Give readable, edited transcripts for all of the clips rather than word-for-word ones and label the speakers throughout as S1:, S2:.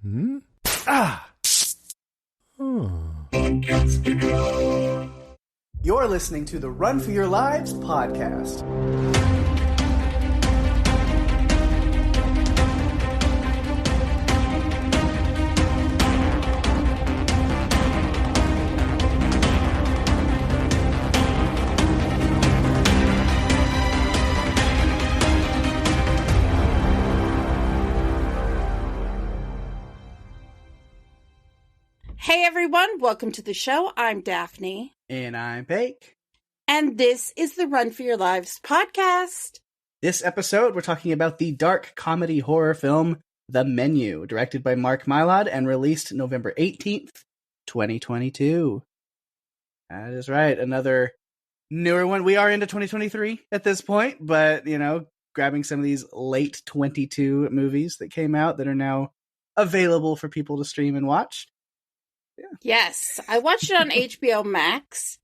S1: Hmm? Ah!
S2: You're listening to the Run for Your Lives podcast.
S3: Hey everyone, welcome to the show. I'm Daphne.
S2: And I'm Pake.
S3: And this is the Run for Your Lives podcast.
S2: This episode, we're talking about the dark comedy horror film, The Menu, directed by Mark Mylod and released November 18th, 2022. That is right, another newer one. We are into 2023 at this point, but, you know, grabbing some of these late 22 movies that came out that are now available for people to stream and watch. Yeah.
S3: Yes, I watched it on HBO Max,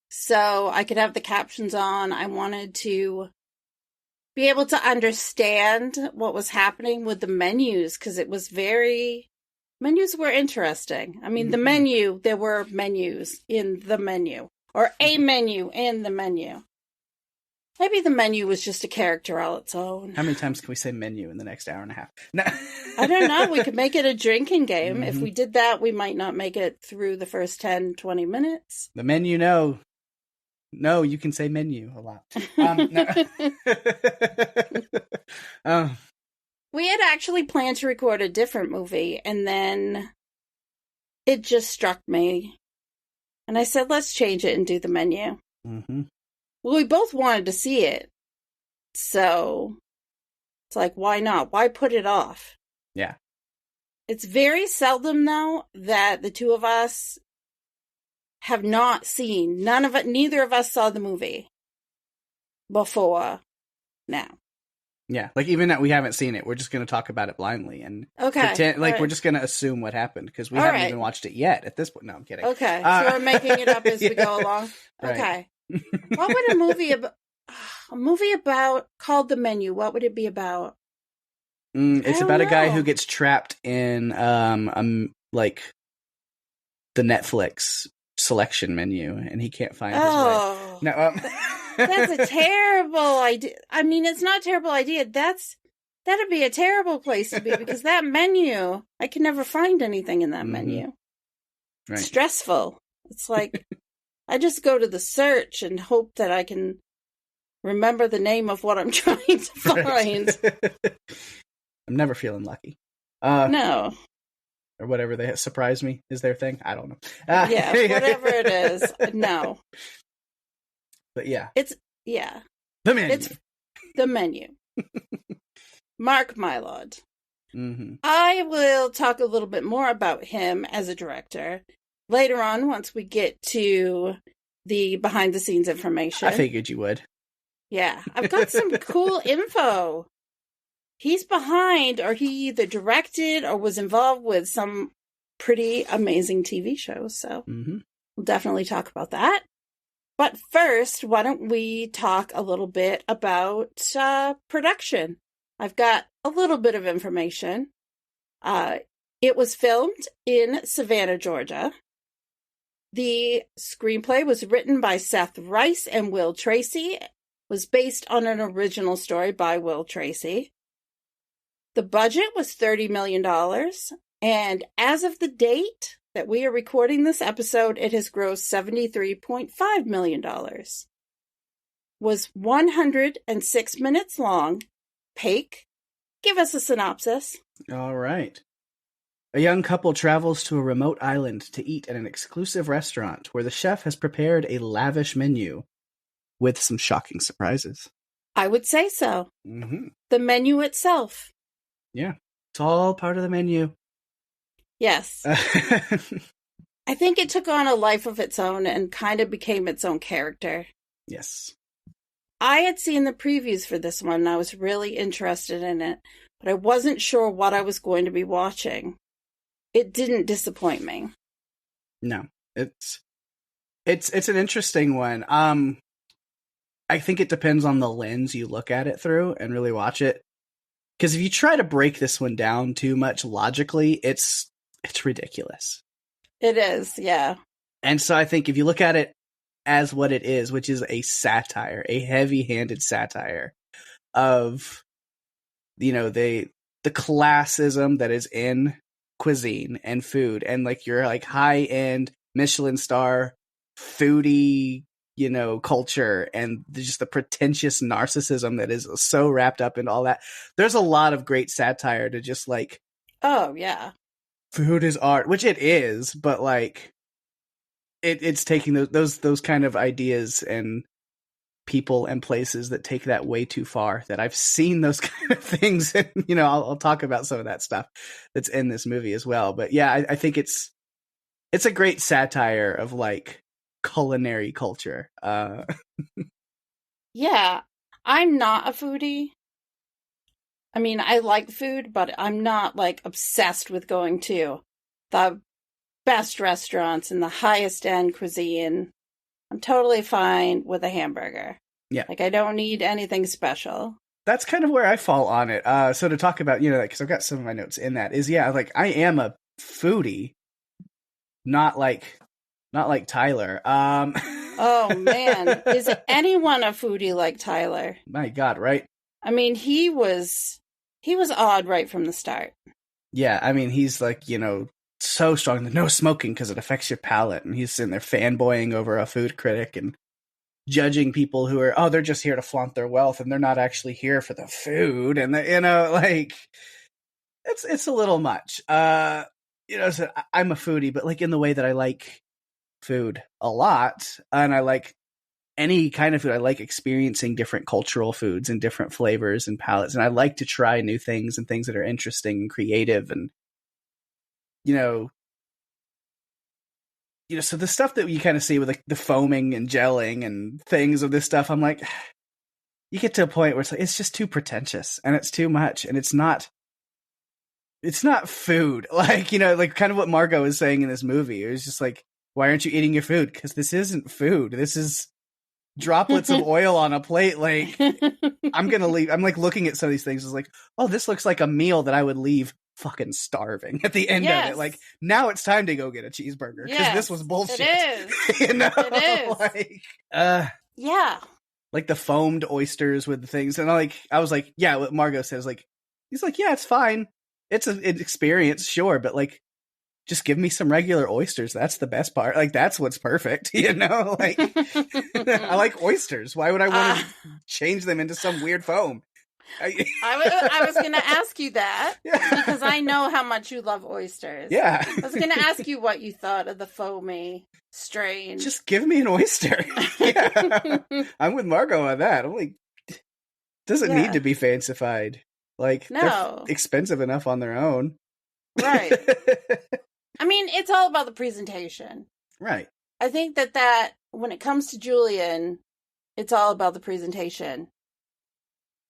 S3: so I could have the captions on. I wanted to be able to understand what was happening with the menus, because menus were interesting. I mean, the menu, there were menus in the menu, or a menu in the menu. Maybe the menu was just a character all its own.
S2: How many times can we say menu in the next hour and a half? No.
S3: I don't know. We could make it a drinking game. Mm-hmm. If we did that, we might not make it through the first 10, 20 minutes.
S2: The menu, no. No, you can say menu a lot. No.
S3: We had actually planned to record a different movie, and then it just struck me. And I said, let's change it and do the menu.
S2: Mm-hmm.
S3: Well, we both wanted to see it. So it's like, why not? Why put it off?
S2: Yeah.
S3: It's very seldom, though, that the two of us have not seen. Neither of us saw the movie before now.
S2: Yeah, like even that we haven't seen it, we're just going to talk about it blindly and pretend, like, we're just going to assume what happened because we haven't even watched it yet at this point. No, I'm kidding.
S3: Okay, so we're making it up as we go along.
S2: Right.
S3: Okay. What would a movie about called The Menu? What would it be about?
S2: It's about a guy who gets trapped in like the Netflix selection menu, and he can't find his way. No,
S3: that's a terrible idea. I mean, it's not a terrible idea. That'd be a terrible place to be because that menu, I can never find anything in that menu. Right. It's stressful. It's like I just go to the search and hope that I can remember the name of what I'm trying to find.
S2: I'm never feeling lucky.
S3: No.
S2: Or whatever they surprise me is their thing. I don't know.
S3: Yeah, whatever it is. No.
S2: But yeah.
S3: The menu. It's The Menu. Mark Mylod.
S2: Mm-hmm.
S3: I will talk a little bit more about him as a director later on once we get to the behind-the-scenes information.
S2: I figured you would.
S3: Yeah. I've got some cool info. He's behind, or he either directed or was involved with some pretty amazing TV shows. So we'll definitely talk about that. But first, why don't we talk a little bit about production? I've got a little bit of information. It was filmed in Savannah, Georgia. The screenplay was written by Seth Rice and Will Tracy. It was based on an original story by Will Tracy. The budget was $30 million, and as of the date that we are recording this episode, it has grossed $73.5 million. Was 106 minutes long. Pake, give us a synopsis.
S2: All right. A young couple travels to a remote island to eat at an exclusive restaurant where the chef has prepared a lavish menu with some shocking surprises.
S3: I would say so.
S2: Mm-hmm.
S3: The menu itself.
S2: Yeah, it's all part of the menu.
S3: Yes. I think it took on a life of its own and kind of became its own character.
S2: Yes.
S3: I had seen the previews for this one, and I was really interested in it, but I wasn't sure what I was going to be watching. It didn't disappoint me.
S2: No, it's an interesting one. I think it depends on the lens you look at it through and really watch it. Because if you try to break this one down too much logically, it's ridiculous.
S3: It is, yeah.
S2: And so I think if you look at it as what it is, which is a satire, a heavy-handed satire of, you know, the classism that is in cuisine and food, and like your like high-end Michelin star foodie, you know, culture, and just the pretentious narcissism that is so wrapped up in all that. There's a lot of great satire to just like,
S3: oh yeah,
S2: food is art, which it is, but like it's taking those kind of ideas and people and places that take that way too far. That I've seen those kind of things, and you know, I'll talk about some of that stuff that's in this movie as well. But yeah, I think it's a great satire of like culinary culture.
S3: Yeah, I'm not a foodie. I mean, I like food, but I'm not like obsessed with going to the best restaurants and the highest end cuisine. I'm totally fine with a hamburger.
S2: Yeah.
S3: Like, I don't need anything special.
S2: That's kind of where I fall on it. So to talk about, you know, because I've got some of my notes in that is, yeah, like I am a foodie, not like Tyler.
S3: Oh man, is anyone a foodie like Tyler?
S2: My God, right?
S3: I mean, he was odd right from the start.
S2: Yeah, I mean, he's like, you know, so strong. No smoking because it affects your palate, and he's sitting there fanboying over a food critic and judging people who are, they're just here to flaunt their wealth, and they're not actually here for the food, and you know, like it's a little much. You know, so I'm a foodie, but like in the way that I like food a lot, and I like any kind of food. I like experiencing different cultural foods and different flavors and palates, and I like to try new things and things that are interesting and creative, and you know, so the stuff that you kind of see with like the foaming and gelling and things of this stuff, I'm like, you get to a point where it's like, it's just too pretentious and it's too much, and it's not food. Like, you know, like kind of what Margot is saying in this movie. It was just like, why aren't you eating your food? Because this isn't food. This is droplets of oil on a plate. Like, I'm going to leave. I'm like looking at some of these things. It's like, oh, this looks like a meal that I would leave fucking starving at the end of it. Like, now it's time to go get a cheeseburger because this was bullshit.
S3: It is.
S2: You know?
S3: It is.
S2: Like,
S3: yeah.
S2: Like the foamed oysters with the things. And I was like, yeah, what Margot says, like, he's like, yeah, it's fine. It's an experience, sure. But like, just give me some regular oysters. That's the best part. Like, that's what's perfect. You know, like I like oysters. Why would I want to change them into some weird foam?
S3: I was going to ask you that because I know how much you love oysters.
S2: Yeah.
S3: I was going to ask you what you thought of the foamy, strange.
S2: Just give me an oyster. Yeah. I'm with Margot on that. I'm like, doesn't need to be fancified. Like,
S3: no.
S2: They're expensive enough on their own.
S3: Right. I mean, it's all about the presentation.
S2: Right.
S3: I think that when it comes to Julian, it's all about the presentation.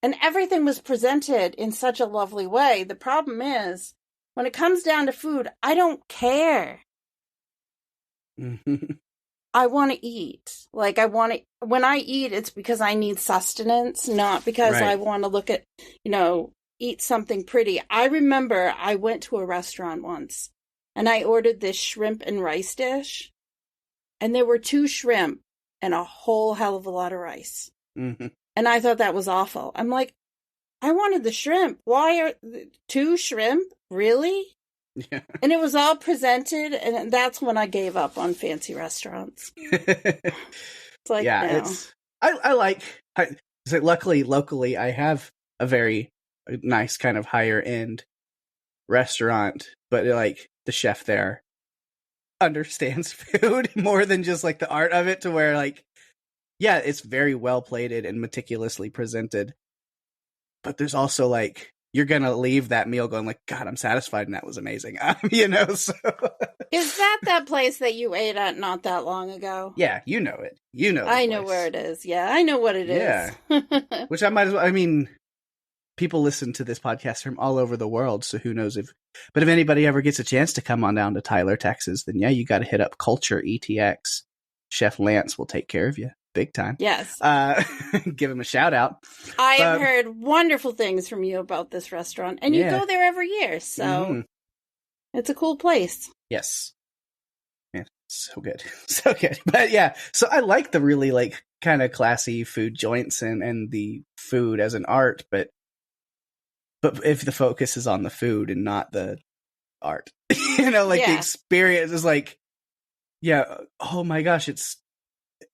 S3: And everything was presented in such a lovely way. The problem is, when it comes down to food, I don't care.
S2: Mm-hmm.
S3: I want to eat. Like, when I eat, it's because I need sustenance, not because I want to look at, you know, eat something pretty. I remember I went to a restaurant once and I ordered this shrimp and rice dish, and there were 2 shrimp and a whole hell of a lot of rice.
S2: Mm-hmm.
S3: And I thought that was awful. I'm like, I wanted the shrimp. Why are 2 shrimp? Really?
S2: Yeah.
S3: And it was all presented, and that's when I gave up on fancy restaurants. It's like, no.
S2: I like. Luckily, locally, I have a very nice kind of higher end restaurant, but like the chef there understands food more than just like the art of it, to where like, yeah, it's very well plated and meticulously presented, but there's also like, you're gonna leave that meal going like, God, I'm satisfied and that was amazing. You know, so
S3: Is that place that you ate at not that long ago?
S2: Yeah, you know it. You know,
S3: I know where it is. Yeah, I know what it is.
S2: Which I might as well. I mean, people listen to this podcast from all over the world, so who knows but if anybody ever gets a chance to come on down to Tyler, Texas, then yeah, you got to hit up Culture ETX. Chef Lance will take care of you. big time.
S3: Yes.
S2: Give him a shout out.
S3: I have heard wonderful things from you about this restaurant, and you go there every year, so it's a cool place.
S2: Yes. Yeah, so good. So good. But yeah, so I like the really like kind of classy food joints and the food as an art, but if the focus is on the food and not the art, the experience is like, oh my gosh, it's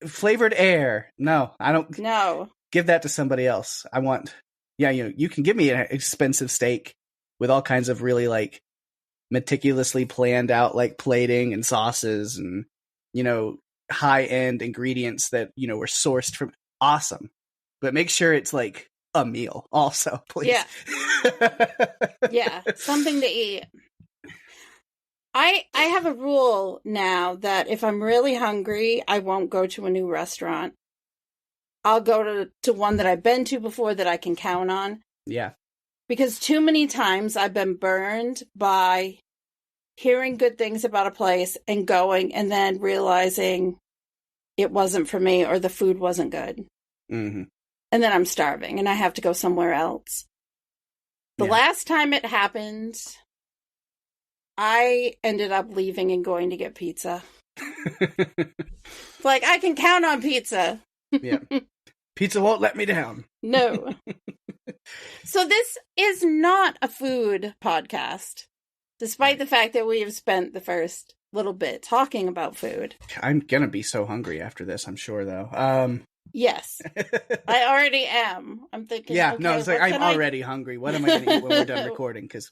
S2: flavored air. No, I don't.
S3: No.
S2: Give that to somebody else. I want, you can give me an expensive steak with all kinds of really like meticulously planned out like plating and sauces and, high end ingredients that, were sourced from. Awesome. But make sure it's like a meal also, please.
S3: Yeah. Something to eat. I have a rule now that if I'm really hungry, I won't go to a new restaurant. I'll go to one that I've been to before that I can count on.
S2: Yeah.
S3: Because too many times I've been burned by hearing good things about a place and going and then realizing it wasn't for me or the food wasn't good.
S2: Mm-hmm.
S3: And then I'm starving and I have to go somewhere else. The last time it happened, I ended up leaving and going to get pizza. Like, I can count on pizza.
S2: Yeah. Pizza won't let me down.
S3: No. So this is not a food podcast, despite the fact that we have spent the first little bit talking about food.
S2: I'm gonna be so hungry after this, I'm sure, though.
S3: Yes. I already am. I'm thinking,
S2: it's like, I'm already hungry. What am I gonna eat when we're done recording? Because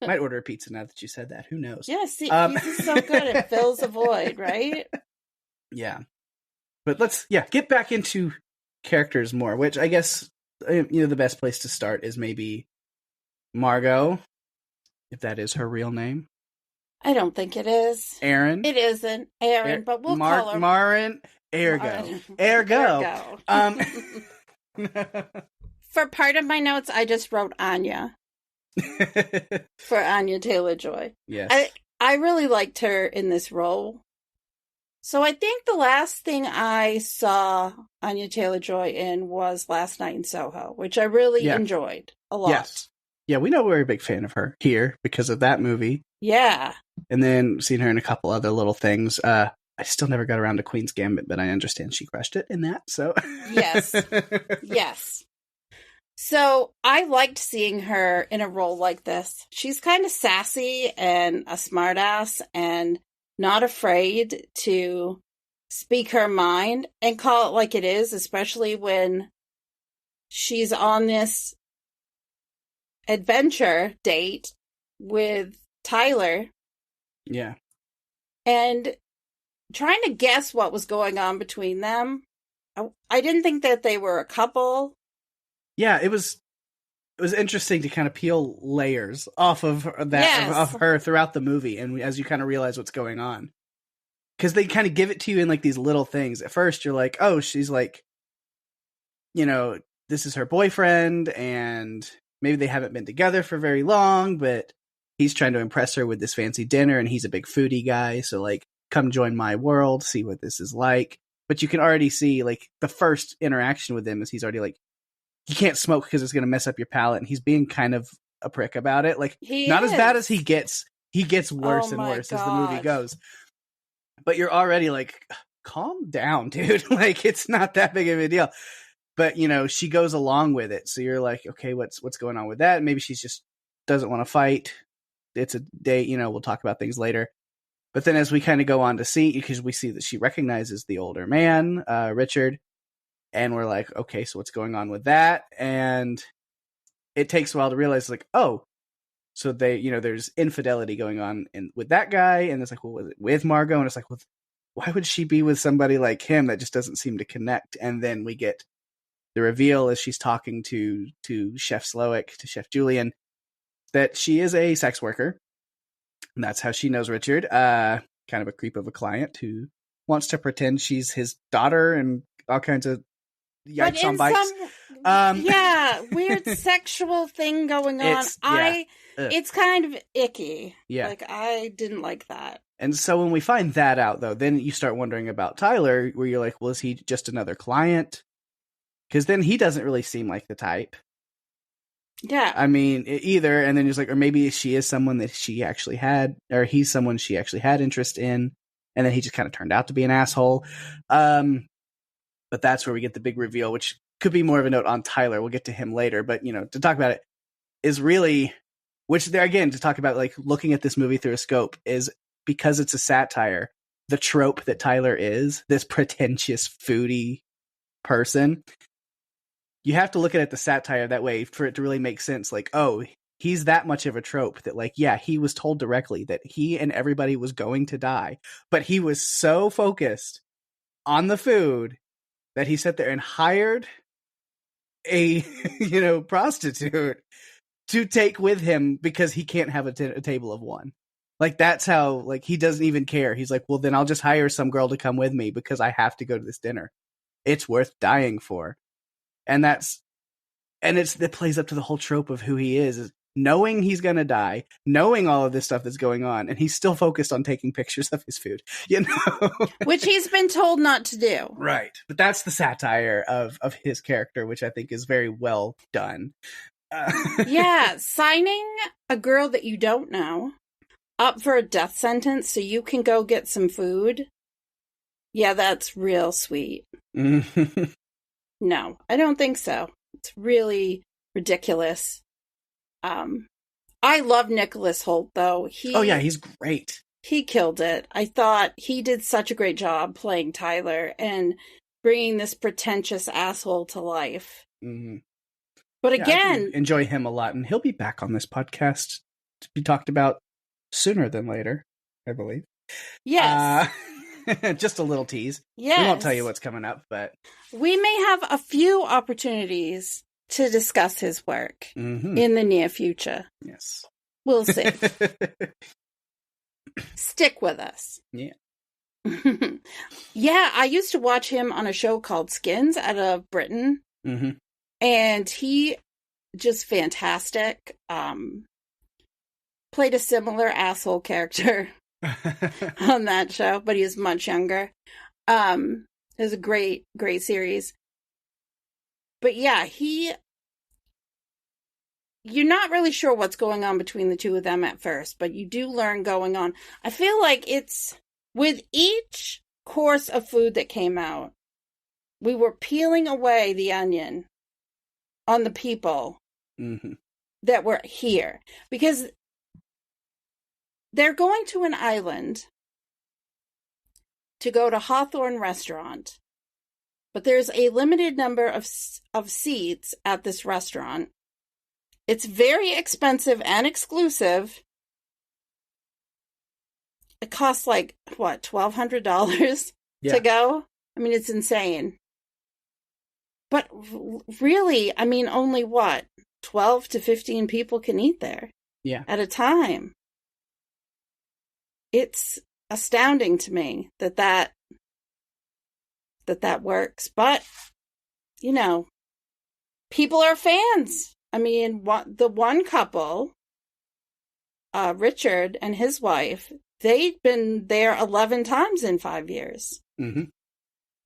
S2: might order a pizza now that you said that. Who knows?
S3: Yeah, see, pizza's so good. It fills a void, right?
S2: Yeah. But let's, get back into characters more, which I guess, the best place to start is maybe Margot, if that is her real name.
S3: I don't think it is.
S2: Aaron?
S3: It isn't. Aaron, but we'll call her.
S2: Marin. Ergo.
S3: For part of my notes, I just wrote Anya. For Anya Taylor-Joy.
S2: Yes.
S3: I really liked her in this role. So I think the last thing I saw Anya Taylor-Joy in was Last Night in Soho, which I really enjoyed a lot.
S2: Yes. Yeah, we know we're a big fan of her here because of that movie.
S3: Yeah.
S2: And then seen her in a couple other little things. I still never got around to Queen's Gambit, but I understand she crushed it in that, so.
S3: Yes. Yes. So I liked seeing her in a role like this. She's kind of sassy and a smartass and not afraid to speak her mind and call it like it is, especially when she's on this adventure date with Tyler.
S2: Yeah.
S3: And trying to guess what was going on between them. I didn't think that they were a couple.
S2: Yeah, it was interesting to kind of peel layers off of that of her throughout the movie, and as you kind of realize what's going on, because they kind of give it to you in like these little things. At first, you're like, oh, she's like, this is her boyfriend, and maybe they haven't been together for very long, but he's trying to impress her with this fancy dinner, and he's a big foodie guy, so like, come join my world, see what this is like. But you can already see, like, the first interaction with him is he's already like, you can't smoke because it's going to mess up your palate. And he's being kind of a prick about it. Like, not as bad as he gets worse and worse as the movie goes. But you're already like, calm down, dude. Like, it's not that big of a deal. But, she goes along with it. So you're like, okay, what's going on with that? Maybe she's just doesn't want to fight. It's a date, we'll talk about things later. But then as we kind of go on to see, because we see that she recognizes the older man, Richard, and we're like, okay, so what's going on with that? And it takes a while to realize, like, oh, so they, there's infidelity going on with that guy, and it's like, well, was it with Margot? And it's like, well, why would she be with somebody like him that just doesn't seem to connect? And then we get the reveal as she's talking to Chef Slowick, to Chef Julian, that she is a sex worker. And that's how she knows Richard, kind of a creep of a client who wants to pretend she's his daughter and all kinds of yikes on bikes.
S3: Weird sexual thing going on. It's kind of icky.
S2: Yeah.
S3: Like, I didn't like that.
S2: And so when we find that out, though, then you start wondering about Tyler, where you're like, well, is he just another client? Because then he doesn't really seem like the type.
S3: Yeah.
S2: I mean, either. And then you're like, or maybe she is someone that she actually had, or he's someone she actually had interest in. And then he just kind of turned out to be an asshole. But that's where we get the big reveal, which could be more of a note on Tyler. We'll get to him later. But, to talk about it is really, which there again, to talk about like looking at this movie through a scope is because it's a satire. The trope that Tyler is, this pretentious foodie person, you have to look at it the satire that way for it to really make sense. Like, oh, he's that much of a trope that, like, yeah, he was told directly that he and everybody was going to die, but he was so focused on the food that he sat there and hired a, prostitute to take with him because he can't have a table of one. Like, that's how, like, he doesn't even care. He's like, well, then I'll just hire some girl to come with me because I have to go to this dinner. It's worth dying for. And it plays up to the whole trope of who he is knowing he's going to die, knowing all of this stuff that's going on, and he's still focused on taking pictures of his food,
S3: Which he's been told not to do.
S2: Right. But that's the satire of his character, which I think is very well done.
S3: Yeah, signing a girl that you don't know up for a death sentence so you can go get some food. Yeah, that's real sweet. No, I don't think so. It's really ridiculous. I love Nicholas Hoult, though.
S2: Oh, yeah, he's great.
S3: He killed it. I thought he did such a great job playing Tyler and bringing this pretentious asshole to life.
S2: Mm-hmm.
S3: But again...
S2: I enjoy him a lot, and he'll be back on this podcast to be talked about sooner than later, I believe.
S3: Yes.
S2: Just a little tease.
S3: Yes.
S2: We won't tell you what's coming up, but...
S3: We may have a few opportunities to discuss his work in the near future.
S2: Yes.
S3: We'll see. Stick with us.
S2: Yeah.
S3: Yeah, I used to watch him on a show called Skins out of Britain.
S2: Mm-hmm.
S3: And he just fantastic. Played a similar asshole character on that show, but he was much younger. It was a great, great series. But yeah, you're not really sure what's going on between the two of them at first, but you do learn going on. I feel like it's with each course of food that came out, we were peeling away the onion on the people that were here, because they're going to an island to go to Hawthorne Restaurant, but there's a limited number of seats at this restaurant. It's very expensive and exclusive. It costs like, what, $1,200 to go? I mean, it's insane. But really, I mean, only what, 12 to 15 people can eat there at a time. It's astounding to me that works. But, people are fans. I mean, the one couple, Richard and his wife, they'd been there 11 times in 5 years. Mm-hmm.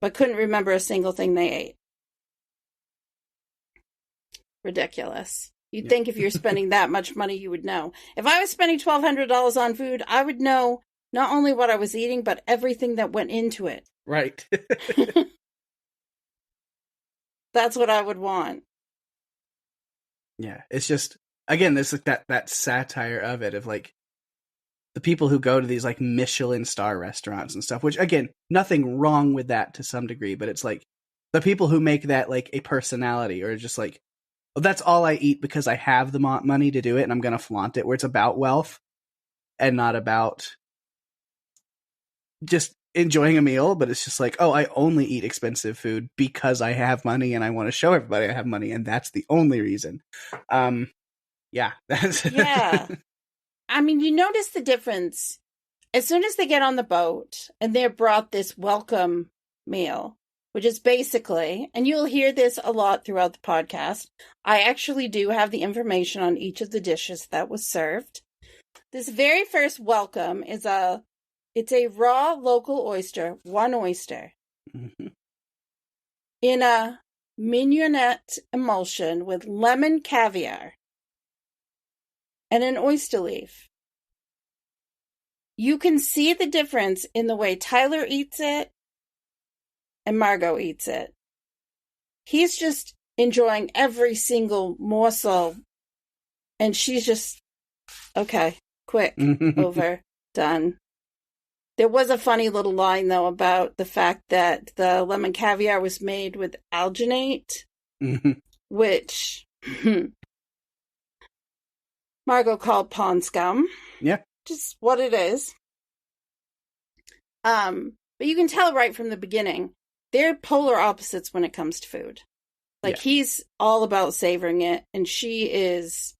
S3: But couldn't remember a single thing they ate. Ridiculous. You'd think if you're spending that much money, you would know. If I was spending $1,200 on food, I would know not only what I was eating, but everything that went into it.
S2: Right.
S3: That's what I would want.
S2: Yeah, it's just, again, there's like that satire of it, of like the people who go to these like Michelin star restaurants and stuff, which again, nothing wrong with that to some degree, but it's like the people who make that like a personality, or just like, well, that's all I eat because I have the money to do it and I'm going to flaunt it, where it's about wealth and not about just enjoying a meal, but it's just like, oh, I only eat expensive food because I have money and I want to show everybody I have money, and that's the only reason. Yeah.
S3: Yeah. I mean, you notice the difference as soon as they get on the boat and they're brought this welcome meal. which is basically, and you'll hear this a lot throughout the podcast, I actually do have the information on each of the dishes that was served. This very first welcome is it's a raw local oyster, one oyster, in a mignonette emulsion with lemon caviar and an oyster leaf. You can see the difference in the way Tyler eats it and Margot eats it. He's just enjoying every single morsel, and she's just, okay, quick, over, done. There was a funny little line, though, about the fact that the lemon caviar was made with alginate, which Margot called pond scum.
S2: Yeah.
S3: Just what it is. But you can tell right from the beginning, they're polar opposites when it comes to food. Like, he's all about savoring it, and she is,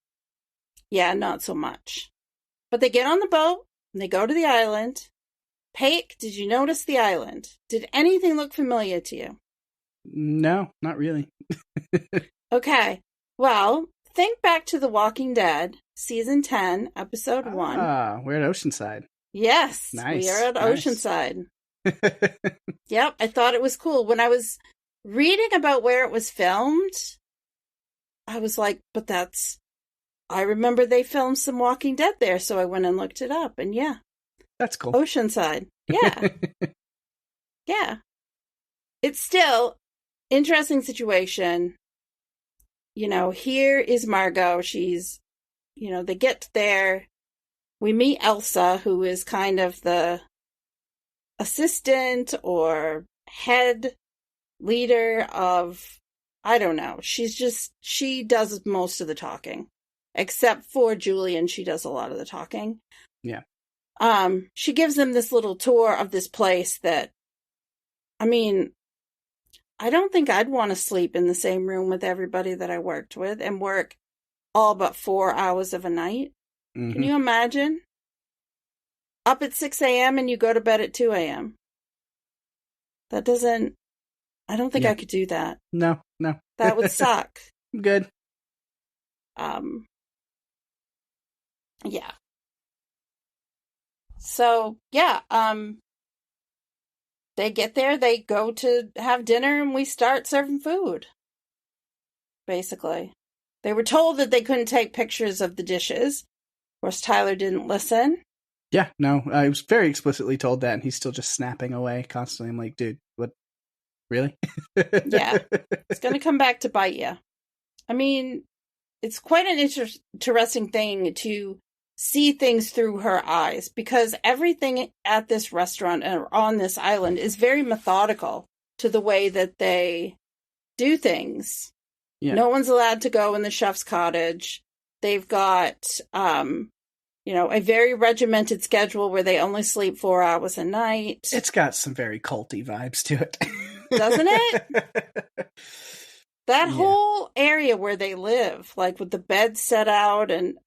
S3: not so much. But they get on the boat, and they go to the island. Pake, did you notice the island? Did anything look familiar to you?
S2: No, not really.
S3: Okay. Well, think back to The Walking Dead, Season 10, Episode 1.
S2: Ah, we're at Oceanside.
S3: Yes,
S2: nice.
S3: We are at Oceanside. Yep, I thought it was cool. When I was reading about where it was filmed, I was like, but I remember they filmed some Walking Dead there, so I went and looked it up, and
S2: that's cool.
S3: Oceanside. Yeah. Yeah. It's still interesting situation. Here is Margot. She's, they get there. We meet Elsa, who is kind of the assistant or head leader of, I don't know. She does most of the talking. Except for Julian, she does a lot of the talking.
S2: Yeah.
S3: She gives them this little tour of this place that, I don't think I'd want to sleep in the same room with everybody that I worked with and work all but 4 hours of a night. Mm-hmm. Can you imagine? Up at 6 a.m. and you go to bed at 2 a.m. I don't think I could do that.
S2: No.
S3: That would suck.
S2: Good.
S3: Yeah. So, they get there, they go to have dinner, and we start serving food. Basically. They were told that they couldn't take pictures of the dishes. Of course, Tyler didn't listen.
S2: Yeah, no, I was very explicitly told that, and he's still just snapping away constantly. I'm like, dude, what? Really?
S3: Yeah. It's going to come back to bite you. It's quite an interesting thing to see things through her eyes, because everything at this restaurant or on this island is very methodical to the way that they do things. Yeah. No one's allowed to go in the chef's cottage. They've got, a very regimented schedule where they only sleep 4 hours a night.
S2: It's got some very culty vibes to it.
S3: Doesn't it? That whole area where they live, like with the bed set out and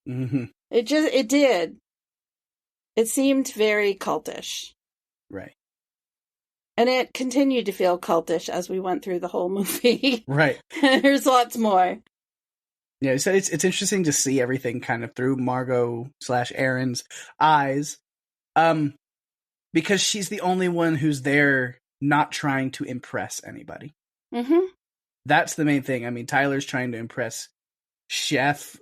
S3: it did. It seemed very cultish.
S2: Right.
S3: And it continued to feel cultish as we went through the whole movie.
S2: Right.
S3: There's lots more.
S2: Yeah, so it's interesting to see everything kind of through Margot/Aaron's eyes. Because she's the only one who's there not trying to impress anybody. Mm-hmm. That's the main thing. Tyler's trying to impress Chef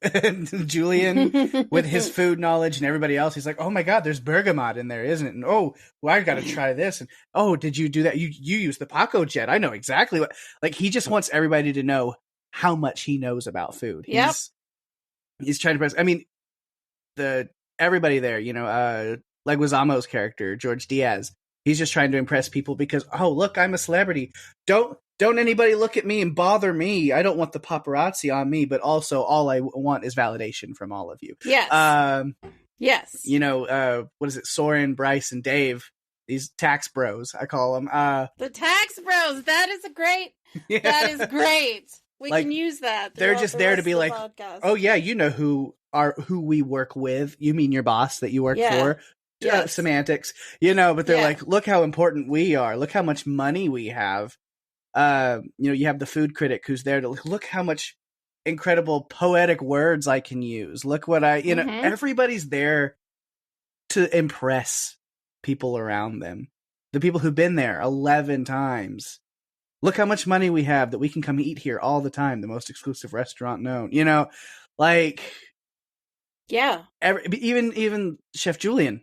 S2: Julian with his food knowledge, and everybody else. He's like, oh my God, there's bergamot in there, isn't it? And oh, well, I got to try this. And oh, did you do that? You use the Paco jet. I know exactly what. Like, he just wants everybody to know how much he knows about food.
S3: Yep.
S2: He's trying to impress. Everybody there, Leguizamo's character, George Diaz. He's just trying to impress people because, oh, look, I'm a celebrity. Don't anybody look at me and bother me. I don't want the paparazzi on me, but also all I want is validation from all of you.
S3: Yes. Yes.
S2: What is it? Soren, Bryce, and Dave. These tax bros, I call them.
S3: The tax bros. That is That is great. We can use that.
S2: They're just there to be like, podcast. Oh yeah, you know who we work with. You mean your boss that you work for?
S3: Yes.
S2: semantics, you know, but they're
S3: Yeah.
S2: like, look how important we are. Look how much money we have. You know, you have the food critic who's there to look how much incredible poetic words I can use. Look what you know, everybody's there to impress people around them. The people who've been there 11 times. Look how much money we have that we can come eat here all the time. The most exclusive restaurant known, you know, like,
S3: yeah.
S2: Even Chef Julian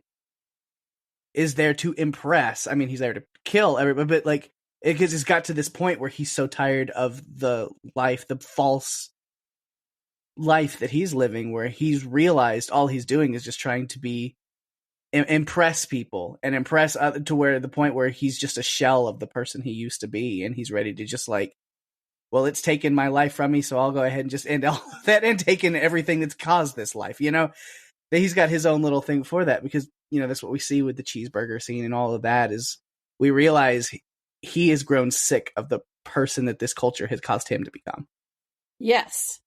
S2: is there to impress. I mean, he's there to kill everybody, but like, because it's got to this point where he's so tired of the life, the false life that he's living, where he's realized all he's doing is just trying to be impress people and impress to where the point where he's just a shell of the person he used to be, and he's ready to just like, well, it's taken my life from me, so I'll go ahead and just end all that and taken everything that's caused this life, you know. That he's got his own little thing for that, because, you know, that's what we see with the cheeseburger scene and all of that, is we realize he has grown sick of the person that this culture has caused him to become.
S3: Yes.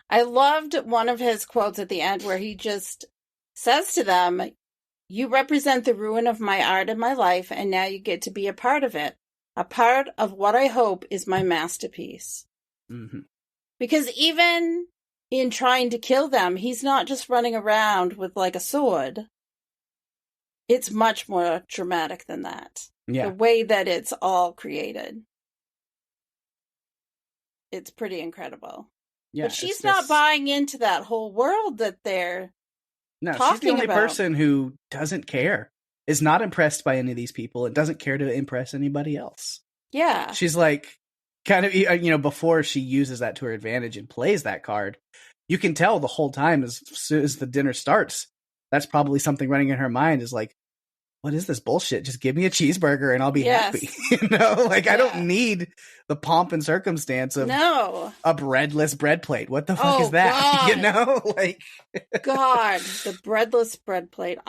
S3: I loved one of his quotes at the end where he just says to them, "You represent the ruin of my art and my life, and now you get to be a part of it. A part of what I hope is my masterpiece."
S2: Mm-hmm.
S3: Because even in trying to kill them, he's not just running around with like a sword. It's much more dramatic than that.
S2: Yeah.
S3: The way that it's all created. It's pretty incredible. Yeah, but she's not buying into that whole world that they're talking
S2: she's the only
S3: about.
S2: person who doesn't care, is not impressed by any of these people, and doesn't care to impress anybody else.
S3: Yeah.
S2: She's like, kind of, you know, before she uses that to her advantage and plays that card, you can tell the whole time as soon as the dinner starts, that's probably something running in her mind, is like, what is this bullshit? Just give me a cheeseburger and I'll be happy. You know, like, I don't need the pomp and circumstance of a breadless bread plate. What the fuck is that? God. You know, like,
S3: God, the breadless bread plate.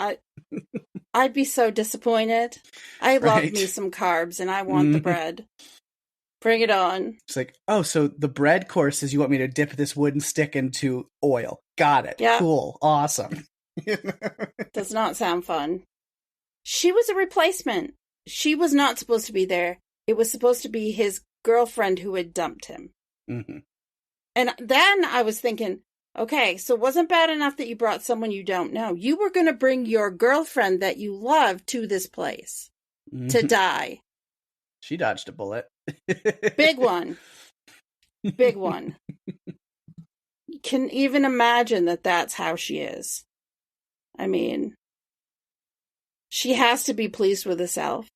S3: I'd be so disappointed. I love me some carbs and I want the bread. Bring it on.
S2: It's like, oh, so the bread course is you want me to dip this wooden stick into oil. Got it. Yeah. Cool. Awesome.
S3: Does not sound fun. She was a replacement. She was not supposed to be there. It was supposed to be his girlfriend who had dumped him.
S2: Mm-hmm.
S3: And then I was thinking, okay, so it wasn't bad enough that you brought someone you don't know. You were going to bring your girlfriend that you love to this place to die.
S2: She dodged a bullet.
S3: Big one. Big one. You can even imagine that that's how she is. I mean, she has to be pleased with herself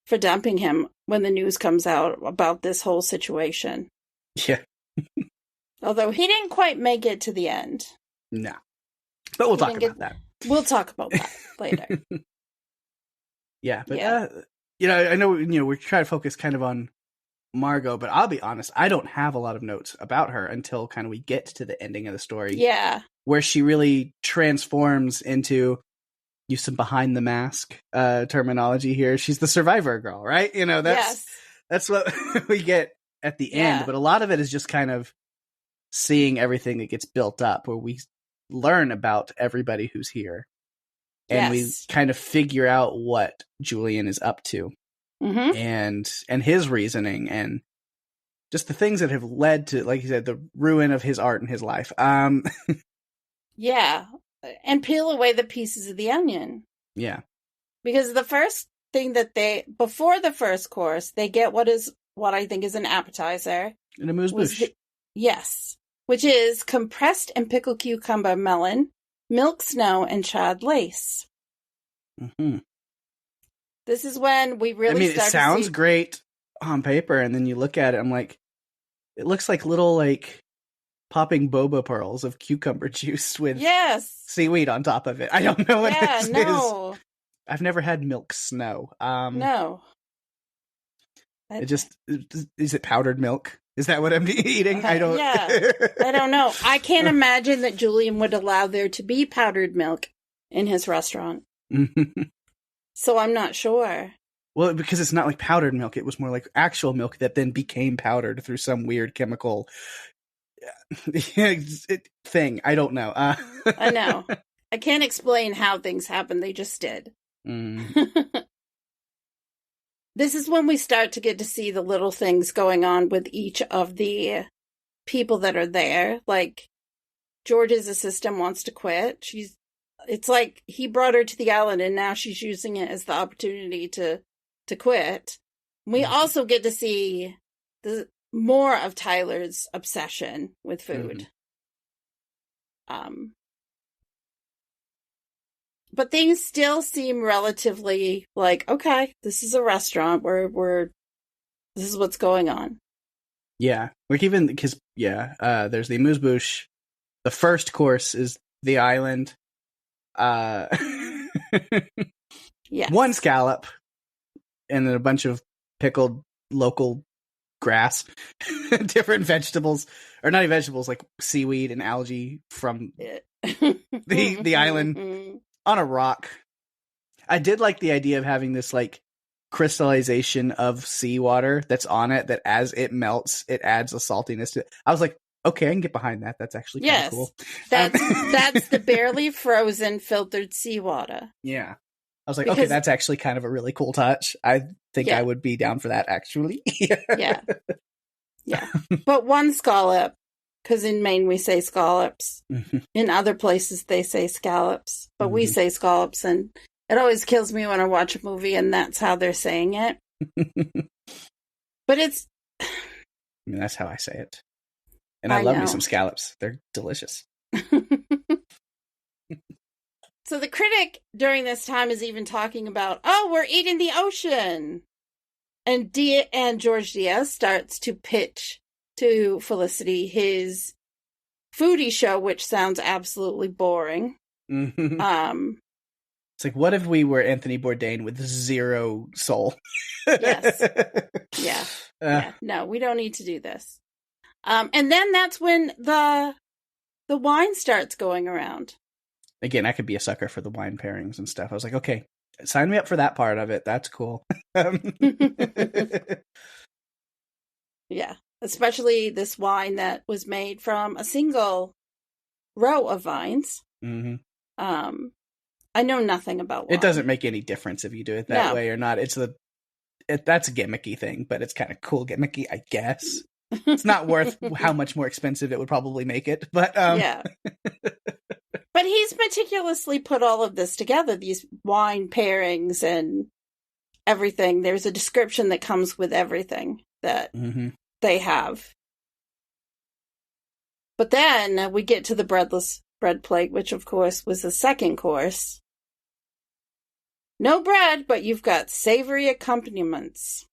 S3: for dumping him when the news comes out about this whole situation.
S2: Yeah.
S3: Although he didn't quite make it to the end.
S2: No. But we'll talk about that.
S3: We'll talk about that later.
S2: Yeah, but you know, I know, you know, we're trying to focus kind of on Margot, but I'll be honest, I don't have a lot of notes about her until kind of we get to the ending of the story.
S3: Yeah.
S2: Where she really transforms into, use some behind the mask terminology here, she's the survivor girl, right? You know, that's what we get at the end, but a lot of it is just kind of seeing everything that gets built up, where we learn about everybody who's here. And we kind of figure out what Julian is up to, and his reasoning, and just the things that have led to, like you said, the ruin of his art and his life.
S3: Yeah, and peel away the pieces of the onion.
S2: Yeah,
S3: because the first thing that before the first course, they get what I think is an appetizer,
S2: an amuse-bouche.
S3: Yes, which is compressed and pickled cucumber melon, milk snow, and charred lace.
S2: Mm-hmm.
S3: This is when we really start to see...
S2: it sounds great on paper, and then you look at it, I'm like, it looks like little, like, popping boba pearls of cucumber juice with seaweed on top of it. I don't know what this is. I've never had milk snow.
S3: No.
S2: It just... Is it powdered milk? Is that what I'm eating? I don't...
S3: I don't know. I can't imagine that Julian would allow there to be powdered milk in his restaurant. So I'm not sure.
S2: Well, because it's not like powdered milk. It was more like actual milk that then became powdered through some weird chemical thing. I don't know.
S3: I know. I can't explain how things happen. They just did.
S2: Mm.
S3: This is when we start to get to see the little things going on with each of the people that are there. Like, George's assistant wants to quit. It's like he brought her to the island and now she's using it as the opportunity to quit. We also get to see more of Tyler's obsession with food. But things still seem relatively like, okay, this is a restaurant where this is what's going on.
S2: Yeah. Like, even because, there's the amuse-bouche. The first course is the island.
S3: Yes.
S2: One scallop. And then a bunch of pickled local grass. Different vegetables. Or not even vegetables, like seaweed and algae from the island on a rock. I did like the idea of having this, like, crystallization of seawater that's on it, that as it melts, it adds a saltiness to it. I was like, okay, I can get behind that. That's actually kind of cool.
S3: That's the barely frozen filtered seawater.
S2: Yeah. I was like, okay, that's actually kind of a really cool touch. I think I would be down for that, actually.
S3: Yeah. But one scallop, because in Maine we say scallops. In other places they say scallops, but we say scallops, and it always kills me when I watch a movie and that's how they're saying it. But it's...
S2: I mean, that's how I say it. And I love me some scallops. They're delicious.
S3: So the critic during this time is even talking about, we're eating the ocean. And George Diaz starts to pitch to Felicity his foodie show, which sounds absolutely boring.
S2: It's like, what if we were Anthony Bourdain with zero soul?
S3: Yes. Yeah. No, we don't need to do this. And then that's when the wine starts going around.
S2: Again, I could be a sucker for the wine pairings and stuff. I was like, okay, sign me up for that part of it. That's cool.
S3: Yeah, especially this wine that was made from a single row of vines. I know nothing about wine.
S2: It doesn't make any difference if you do it that way or not. That's a gimmicky thing, but it's kind of cool gimmicky, I guess. It's not worth how much more expensive it would probably make it, but
S3: yeah. But he's meticulously put all of this together, these wine pairings and everything. There's a description that comes with everything that they have. But then we get to the breadless bread plate, which of course was the second course. No bread, but you've got savory accompaniments.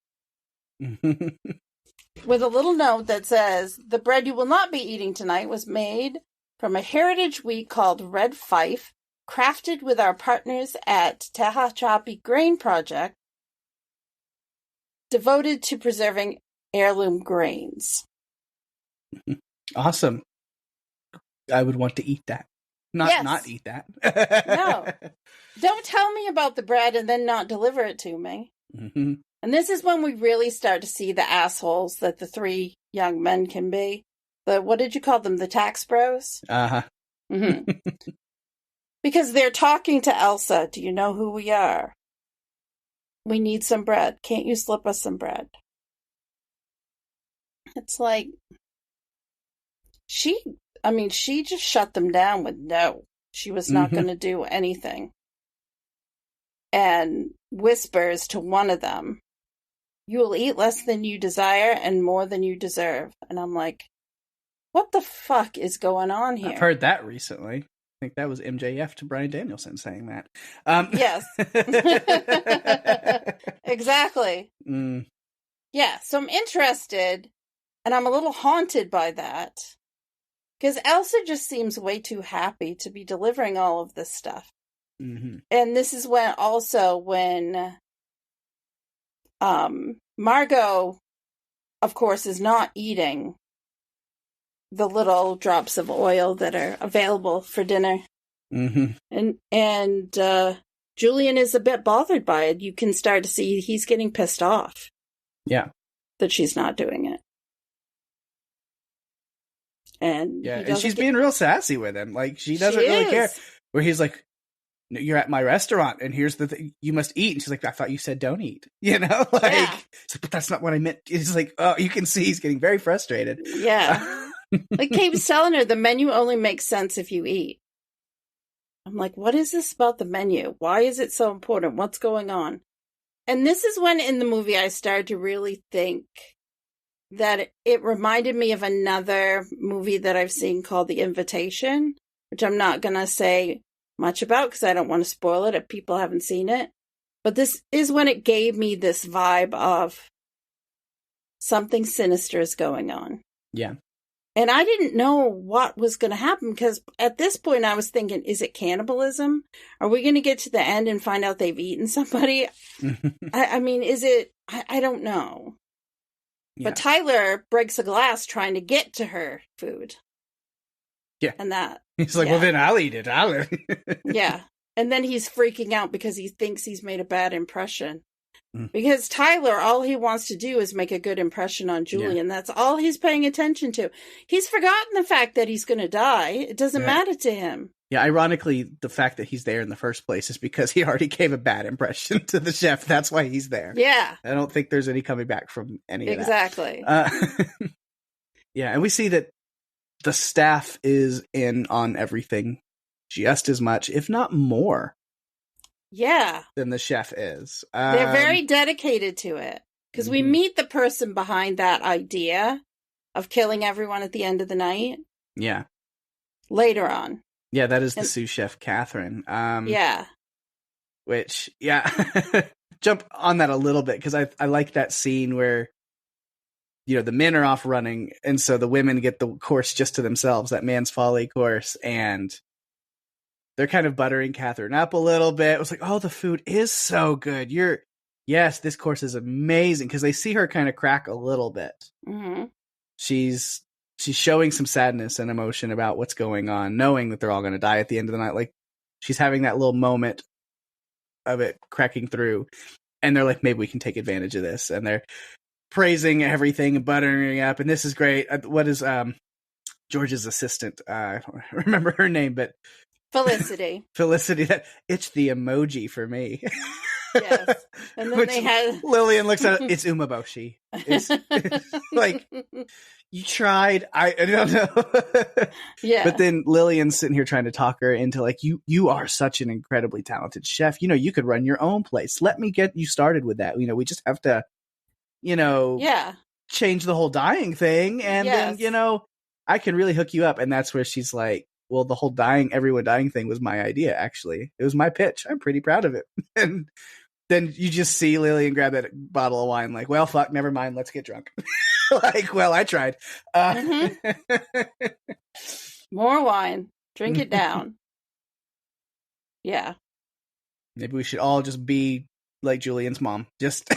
S3: With a little note that says, the bread you will not be eating tonight was made from a heritage wheat called Red Fife, crafted with our partners at Tehachapi Grain Project, devoted to preserving heirloom grains.
S2: Awesome. I would want to eat that. Not eat that.
S3: No. Don't tell me about the bread and then not deliver it to me. And this is when we really start to see the assholes that the three young men can be. What did you call them? The tax bros? Because they're talking to Elsa. Do you know who we are? We need some bread. Can't you slip us some bread? It's like, she just shut them down with no. She was not going to do anything. And whispers to one of them, you will eat less than you desire and more than you deserve. And I'm like, what the fuck is going on here?
S2: I've heard that recently. I think that was MJF to Bryan Danielson saying that.
S3: Yes. Exactly. Yeah, so I'm interested, and I'm a little haunted by that. Because Elsa just seems way too happy to be delivering all of this stuff. And this is when Margot, of course, is not eating the little drops of oil that are available for dinner. And Julian is a bit bothered by it. You can start to see he's getting pissed off.
S2: Yeah.
S3: That she's not doing it. And
S2: she's being real sassy with him. Like, she doesn't really care. where he's like, "You're at my restaurant, and here's the thing: you must eat." And she's like, "I thought you said don't eat." Like, but that's not what I meant. It's like, oh, you can see he's getting very frustrated.
S3: Yeah. Like, keeps telling her the menu only makes sense if you eat. I'm like, what is this about the menu? Why is it so important? What's going on? And this is when in the movie I started to really think that it reminded me of another movie that I've seen called The Invitation, which I'm not going to say much about because I don't want to spoil it if people haven't seen it. But this is when it gave me this vibe of something sinister is going on.
S2: Yeah.
S3: And I didn't know what was going to happen because at this point I was thinking, is it cannibalism? Are we going to get to the end and find out they've eaten somebody? I mean, is it? I don't know. Yeah. But Tyler breaks a glass trying to get to her food.
S2: Yeah.
S3: And that.
S2: He's like, well, then I'll eat it.
S3: Yeah. And then he's freaking out because he thinks he's made a bad impression. Because Tyler, all he wants to do is make a good impression on Julian. Yeah. That's all he's paying attention to. He's forgotten the fact that he's going to die. It doesn't matter to him. Yeah,
S2: ironically, the fact that he's there in the first place is because he already gave a bad impression to the chef. That's why he's there.
S3: Yeah.
S2: I don't think there's any coming back from any of that.
S3: Exactly.
S2: Yeah, and we see that the staff is in on everything just as much, if not more.
S3: Yeah.
S2: Than the chef is.
S3: They're very dedicated to it. Because we meet the person behind that idea of killing everyone at the end of the night.
S2: Yeah.
S3: Later on.
S2: Yeah, that is the sous chef, Catherine.
S3: Yeah.
S2: Which, jump on that a little bit, because I like that scene where, the men are off running, and so the women get the course just to themselves, that Man's Folly course, and they're kind of buttering Catherine up a little bit. It was like, oh, the food is so good. Yes, this course is amazing, because they see her kind of crack a little bit.
S3: Mm-hmm.
S2: She's showing some sadness and emotion about what's going on, knowing that they're all going to die at the end of the night. Like, she's having that little moment of it cracking through, and they're like, maybe we can take advantage of this. And they're praising everything and buttering up, and this is great. What is George's assistant? I don't remember her name, but
S3: Felicity.
S2: It's the emoji for me.
S3: Yes. And then they had
S2: Lillian looks at it. It's umeboshi. It's like, you tried. I don't know.
S3: Yeah.
S2: But then Lillian's sitting here trying to talk her into, like, you are such an incredibly talented chef. You could run your own place. Let me get you started with that. We just have to, change the whole dying thing. And then, I can really hook you up. And that's where she's like, well, the whole everyone dying thing was my idea, actually. It was my pitch. I'm pretty proud of it. And then you just see Lillian grab that bottle of wine, like, well, fuck, never mind. Let's get drunk. Like, well, I tried.
S3: More wine. Drink it down. Yeah.
S2: Maybe we should all just be like Julian's mom. Just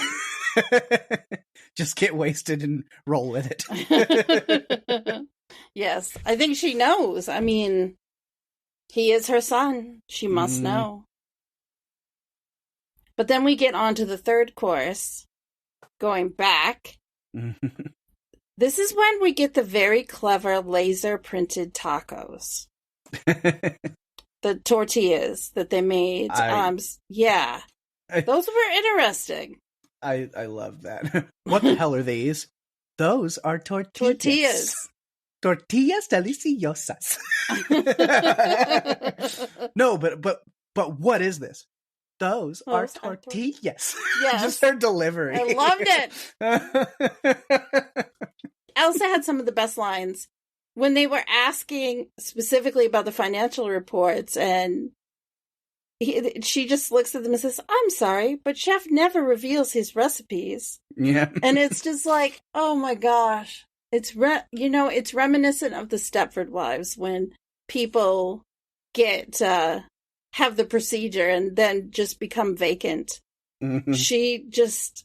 S2: get wasted and roll with it.
S3: Yes, I think she knows. I mean, he is her son. She must know. But then we get on to the third course, going back. This is when we get the very clever laser printed tacos. The tortillas that they made. Those were interesting.
S2: I love that. What the hell are these? Those are tortillas. Tortillas deliciosas. No, but what is this? Those are tortillas.
S3: Yes.
S2: Just their delivery.
S3: I loved it. Elsa had some of the best lines when they were asking specifically about the financial reports, and she just looks at them and says, I'm sorry, but Chef never reveals his recipes.
S2: Yeah.
S3: And it's just like, oh my gosh. It's it's reminiscent of the Stepford Wives when people get have the procedure and then just become vacant. Mm-hmm. She just,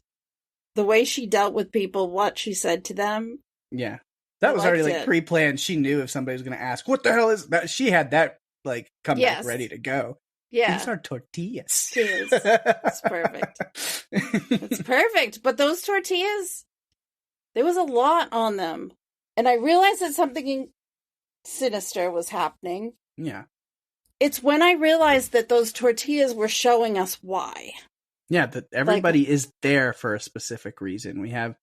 S3: the way she dealt with people, what she said to them.
S2: Yeah, that was already like pre-planned. She knew if somebody was going to ask, "What the hell is that?" She had that like come back ready to go.
S3: Yeah,
S2: these are tortillas.
S3: It's perfect. It's perfect. But those tortillas. There was a lot on them. And I realized that something sinister was happening.
S2: Yeah.
S3: it's when I realized that those tortillas were showing us why.
S2: Yeah, that everybody is there for a specific reason. We have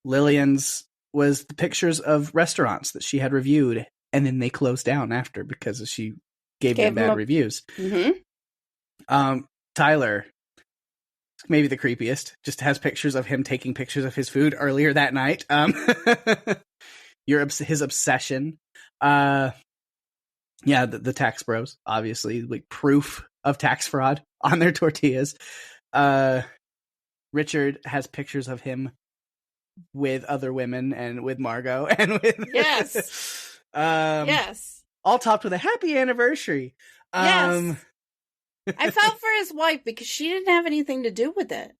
S2: Lillian's was the pictures of restaurants that she had reviewed, and then they closed down after because she gave them bad reviews.
S3: Mm-hmm.
S2: Tyler, maybe the creepiest, just has pictures of him taking pictures of his food earlier that night. His obsession. Yeah, the tax bros, obviously, like proof of tax fraud on their tortillas. Richard has pictures of him with other women and with Margot and with
S3: yes, yes,
S2: all topped with a happy anniversary.
S3: Yes, I felt for his wife because she didn't have anything to do with it.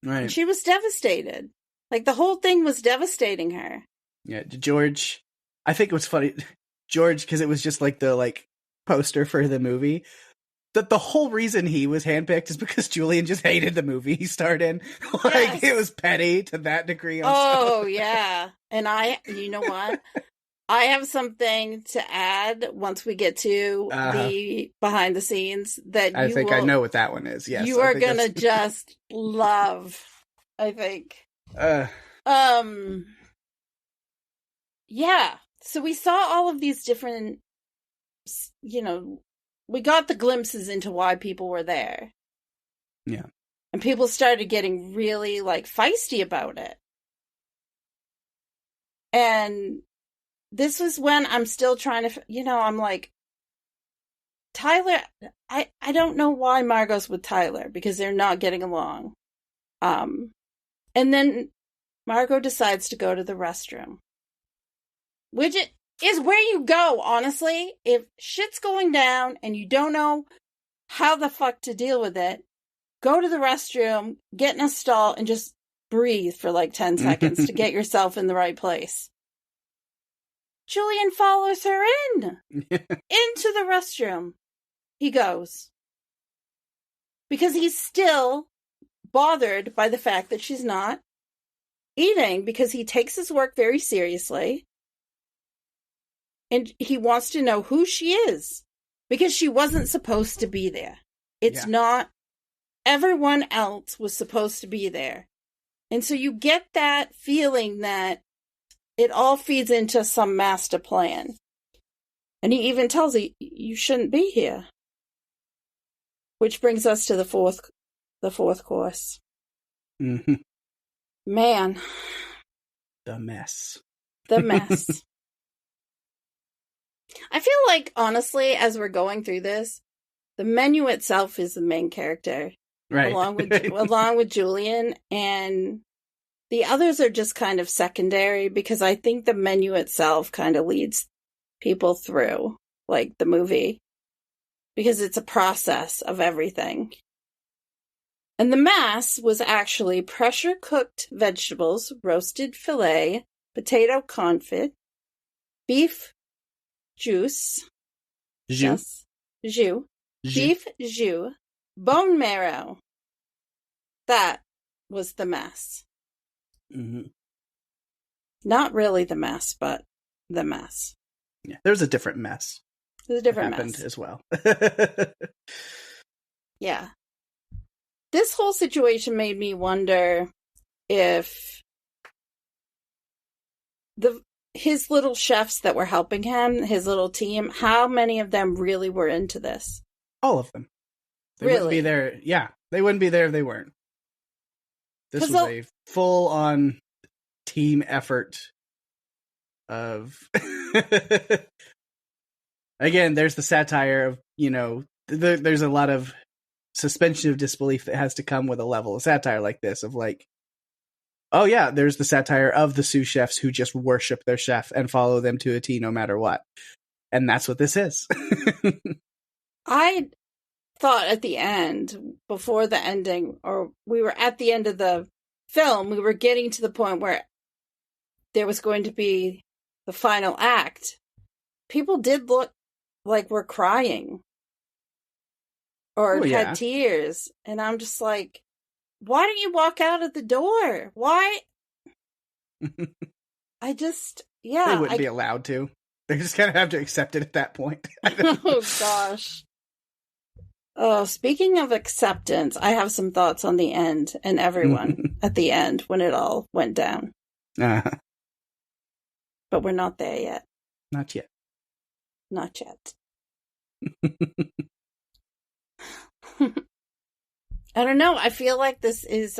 S2: Right,
S3: and she was devastated. Like the whole thing was devastating her.
S2: Yeah, George. I think it was funny, George, because it was just like the poster for the movie. That the whole reason he was handpicked is because Julian just hated the movie he starred in. It was petty to that degree.
S3: Yeah. And you know what? I have something to add once we get to the behind the scenes that
S2: I think I know what that one is. Yes.
S3: You are going to just love, I think. Yeah. So we saw all of these different, we got the glimpses into why people were there.
S2: Yeah.
S3: And people started getting really feisty about it. And this was when I'm still trying to, I'm like, Tyler, I don't know why Margot's with Tyler because they're not getting along. And then Margot decides to go to the restroom. Which is where you go, honestly. If shit's going down and you don't know how the fuck to deal with it, go to the restroom, get in a stall, and just breathe for 10 seconds to get yourself in the right place. Julian follows her into the restroom. He goes. Because he's still bothered by the fact that she's not eating, because he takes his work very seriously. And he wants to know who she is. Because she wasn't supposed to be there. It's not. Everyone else was supposed to be there. And so you get that feeling that it all feeds into some master plan. And he even tells her, you shouldn't be here. Which brings us to the fourth course.
S2: Mm-hmm.
S3: Man.
S2: The mess.
S3: The mess. I feel like, honestly, as we're going through this, the menu itself is the main character.
S2: Right.
S3: Along with Julian, and the others are just kind of secondary because I think the menu itself kind of leads people through, the movie, because it's a process of everything. And the mass was actually pressure-cooked vegetables, roasted filet, potato confit, beef juice,
S2: jus,
S3: beef jus, bone marrow. That was the mess.
S2: Mm-hmm.
S3: Not really the mess, but the mess.
S2: Yeah, there's a different mess.
S3: There's a different
S2: happened
S3: mess
S2: as well.
S3: Yeah. This whole situation made me wonder if his little chefs that were helping him, his little team, how many of them really were into this?
S2: All of them. They wouldn't be there. Yeah, they wouldn't be there if they weren't. This was a full-on team effort of... Again, there's the satire of, there's a lot of suspension of disbelief that has to come with a level of satire like this, of oh yeah, there's the satire of the sous chefs who just worship their chef and follow them to a T no matter what. And that's what this is.
S3: I thought at the end, before the ending, or we were at the end of the film, we were getting to the point where there was going to be the final act. People did look like we're crying. Or had tears. And I'm just like, why don't you walk out of the door? Why? I just,
S2: They wouldn't be allowed to. They just kind of have to accept it at that point.
S3: Oh, gosh. Oh, speaking of acceptance, I have some thoughts on the end and everyone at the end when it all went down.
S2: Uh-huh.
S3: But we're not there yet.
S2: Not yet.
S3: Not yet. I don't know. I feel like this is, it's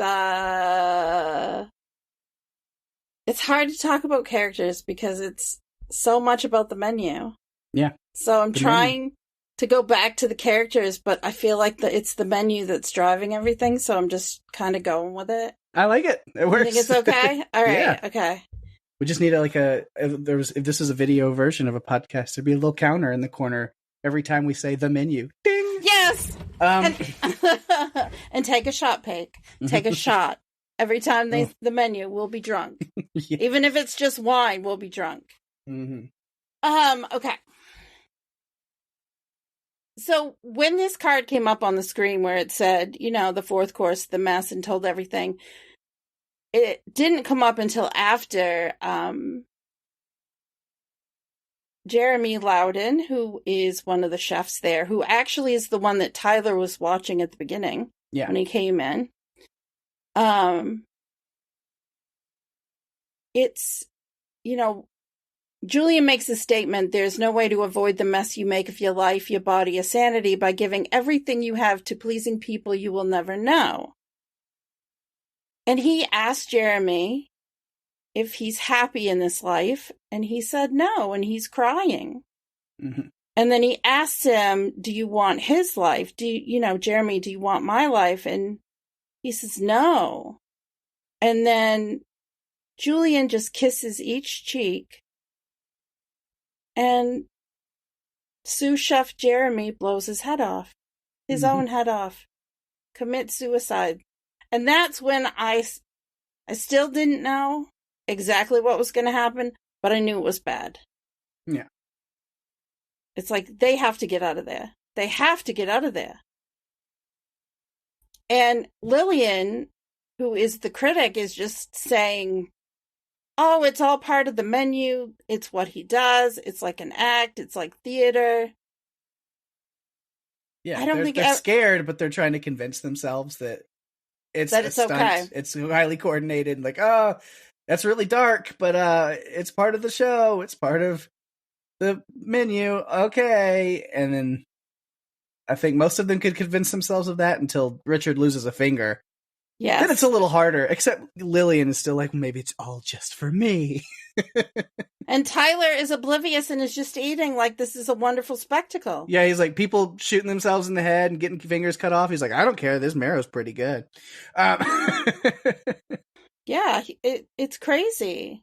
S3: hard to talk about characters because it's so much about the menu.
S2: Yeah.
S3: So I'm trying to go back to the characters, but I feel like it's the menu that's driving everything, so I'm just kind of going with it.
S2: I like it. It works.
S3: You think it's okay? All right.
S2: Yeah.
S3: Okay.
S2: We just need if this is a video version of a podcast, there'd be a little counter in the corner every time we say the menu. Ding!
S3: Yes! And take a shot, Pake. Take a shot. Every time the menu, we'll be drunk.
S2: Yeah.
S3: Even if it's just wine, we'll be drunk.
S2: Mm-hmm.
S3: Okay. So when this card came up on the screen where it said, the fourth course, the mess, and told everything, it didn't come up until after Jeremy Loudon, who is one of the chefs there, who actually is the one that Tyler was watching at the beginning when he came in. It's, Julian makes a statement, there's no way to avoid the mess you make of your life, your body, your sanity by giving everything you have to pleasing people you will never know. And he asked Jeremy if he's happy in this life, and he said no, and he's crying.
S2: Mm-hmm.
S3: And then he asked him, do you want his life? Jeremy, do you want my life? And he says no. And then Julian just kisses each cheek, and sous chef Jeremy blows his head off. His own head off. Commits suicide. And that's when I still didn't know exactly what was going to happen, but I knew it was bad.
S2: Yeah.
S3: It's like, they have to get out of there. They have to get out of there. And Lillian, who is the critic, is just saying, oh, it's all part of the menu. It's what he does. It's like an act. It's like theater.
S2: Yeah, I don't think they're scared, but they're trying to convince themselves that it's
S3: okay.
S2: It's highly coordinated. Like, oh, that's really dark, but it's part of the show. It's part of the menu. Okay. And then I think most of them could convince themselves of that until Richard loses a finger.
S3: Yes.
S2: Then it's a little harder, except Lillian is still like, maybe it's all just for me.
S3: And Tyler is oblivious and is just eating like this is a wonderful spectacle.
S2: Yeah, he's like, people shooting themselves in the head and getting fingers cut off. He's like, I don't care. This marrow's pretty good.
S3: Yeah, it's crazy.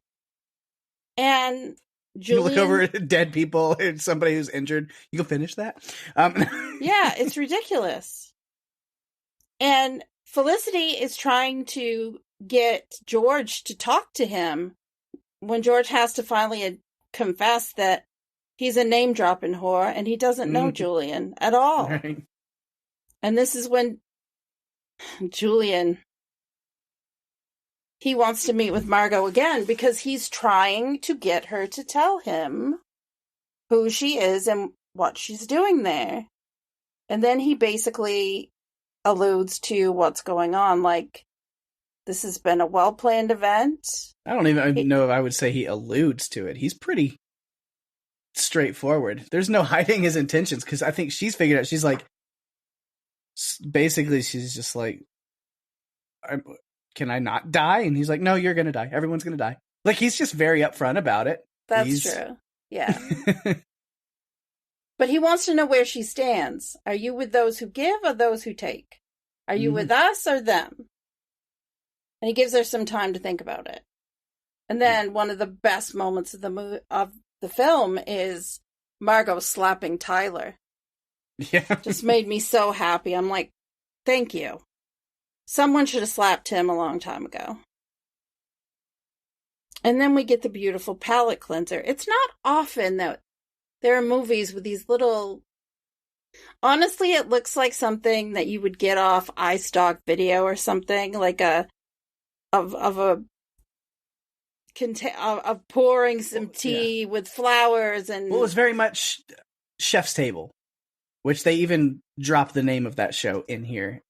S3: And Julian...
S2: You look over at dead people and somebody who's injured. You can finish that?
S3: Yeah, it's ridiculous. And Felicity is trying to get George to talk to him when George has to finally confess that he's a name-dropping whore and he doesn't know Julian at all.
S2: Right.
S3: And this is when Julian, he wants to meet with Margot again because he's trying to get her to tell him who she is and what she's doing there. And then he basically alludes to what's going on, like, this has been a well-planned event.
S2: I don't even know if I would say he alludes to it. He's pretty straightforward. There's no hiding his intentions, because I think she's figured out, she's like, basically, she's just like, can I not die? And he's like, no, you're going to die. Everyone's going to die. Like, he's just very upfront about it.
S3: That's true. Yeah. But he wants to know where she stands. Are you with those who give or those who take? Are you with us or them? And he gives her some time to think about it. And then one of the best moments of the film is Margot slapping Tyler.
S2: Yeah.
S3: Just made me so happy. I'm like, thank you. Someone should have slapped him a long time ago. And then we get the beautiful palate cleanser. It's not often that there are movies with these little... Honestly, it looks like something that you would get off iStock Video or something, like of a of pouring some tea with flowers and...
S2: Well, it was very much Chef's Table, which they even drop the name of that show in here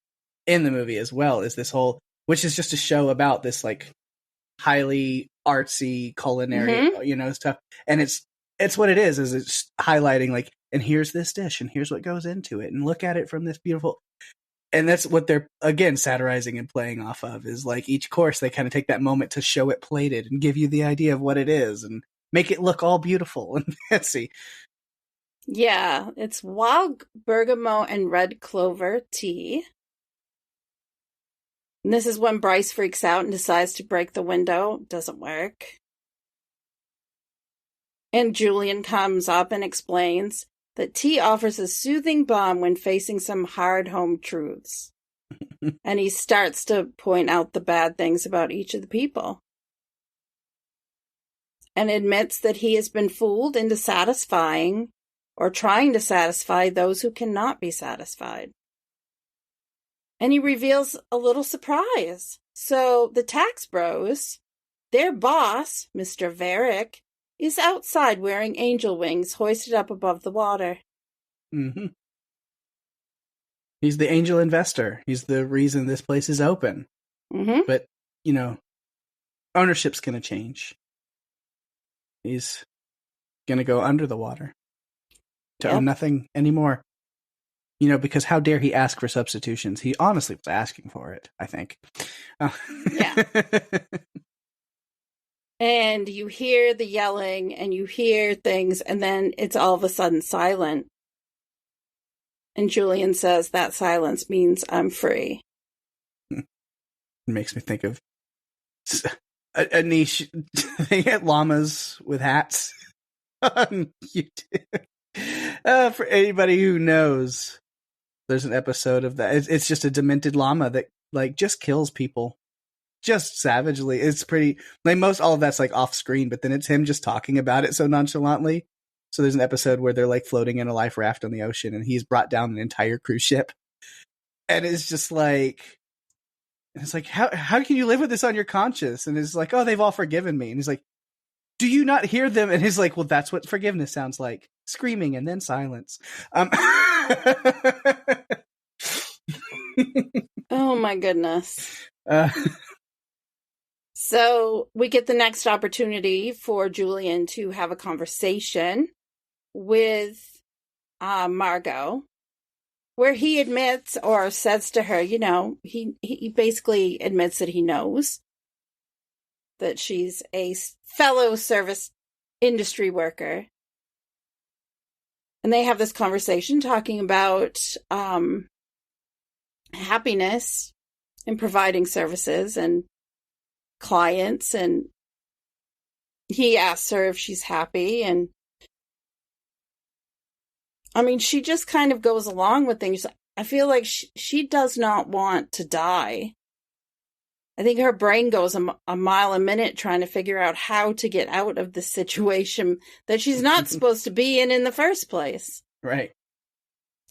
S2: in the movie as well, is this whole, which is just a show about this like highly artsy culinary, stuff. And it's what it is it's highlighting like, and here's this dish and here's what goes into it and look at it from this beautiful. And that's what they're, again, satirizing and playing off of, is like each course, they kind of take that moment to show it plated and give you the idea of what it is and make it look all beautiful and fancy.
S3: Yeah, it's wild bergamot and red clover tea. And this is when Bryce freaks out and decides to break the window. Doesn't work. And Julian comes up and explains that tea offers a soothing balm when facing some hard home truths. And he starts to point out the bad things about each of the people. And admits that he has been fooled into satisfying or trying to satisfy those who cannot be satisfied. And he reveals a little surprise. So the tax bros, their boss, Mr. Varick, is outside wearing angel wings hoisted up above the water.
S2: Mm-hmm. He's the angel investor. He's the reason this place is open.
S3: Mm-hmm.
S2: But, ownership's going to change. He's going to go under the water to own nothing anymore. Because how dare he ask for substitutions? He honestly was asking for it, I think.
S3: Yeah. And you hear the yelling and you hear things, and then it's all of a sudden silent. And Julian says that silence means I'm free.
S2: It makes me think of a niche. They get llamas with hats on YouTube. For anybody who knows, there's an episode of that. It's just a demented llama that like just kills people. Just savagely. It's pretty, like all of that's like off screen, but then it's him just talking about it so nonchalantly. So there's an episode where they're like floating in a life raft on the ocean and he's brought down an entire cruise ship. And it's just like, how can you live with this on your conscience? And it's like, oh, they've all forgiven me. And he's like, do you not hear them? And he's like, well, that's what forgiveness sounds like. Screaming and then silence.
S3: Oh my goodness. So we get the next opportunity for Julian to have a conversation with Margot, where he admits or says to her, he basically admits that he knows that she's a fellow service industry worker. And they have this conversation talking about happiness in providing services and clients, and he asks her if she's happy, and I mean, she just kind of goes along with things. I feel like she does not want to die. I think her brain goes a mile a minute trying to figure out how to get out of the situation that she's not supposed to be in the first place.
S2: Right.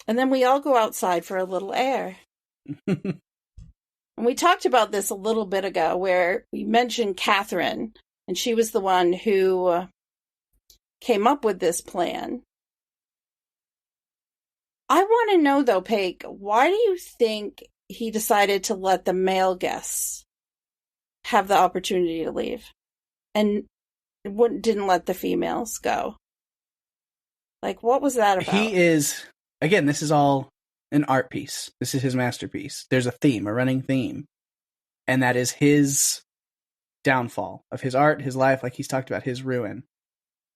S3: And then we all go outside for a little air. And we talked about this a little bit ago, where we mentioned Catherine, and she was the one who came up with this plan. I want to know, though, Pake, why do you think he decided to let the male guests have the opportunity to leave and didn't let the females go? Like, what was that about?
S2: He is, again, this is all an art piece. This is his masterpiece. There's a theme, a running theme. And that is his downfall of his art, his life, like he's talked about, his ruin.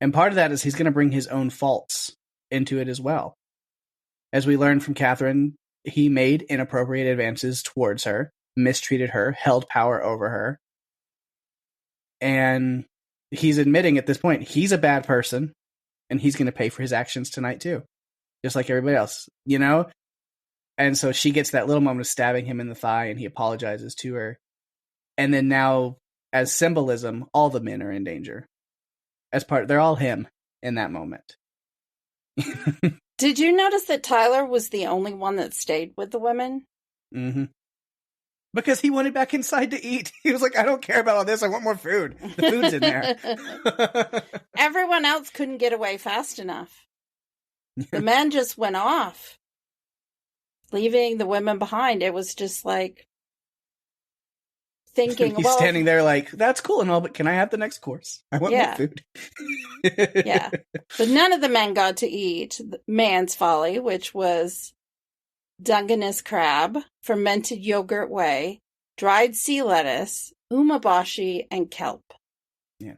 S2: And part of that is he's going to bring his own faults into it as well. As we learned from Catherine, he made inappropriate advances towards her, mistreated her, held power over her. And he's admitting at this point, he's a bad person, and he's going to pay for his actions tonight too. Just like everybody else, And so she gets that little moment of stabbing him in the thigh, and he apologizes to her. And then now, as symbolism, all the men are in danger. They're all him in that moment.
S3: Did you notice that Tyler was the only one that stayed with the women?
S2: Mm-hmm. Because he wanted back inside to eat. He was like, I don't care about all this. I want more food. The food's in there.
S3: Everyone else couldn't get away fast enough. The men just went off, leaving the women behind. It was just like thinking,
S2: he's standing there like, that's cool and all, but can I have the next course? I want more food.
S3: Yeah. But none of the men got to eat man's folly, which was Dungeness crab, fermented yogurt whey, dried sea lettuce, umeboshi, and kelp.
S2: Yeah.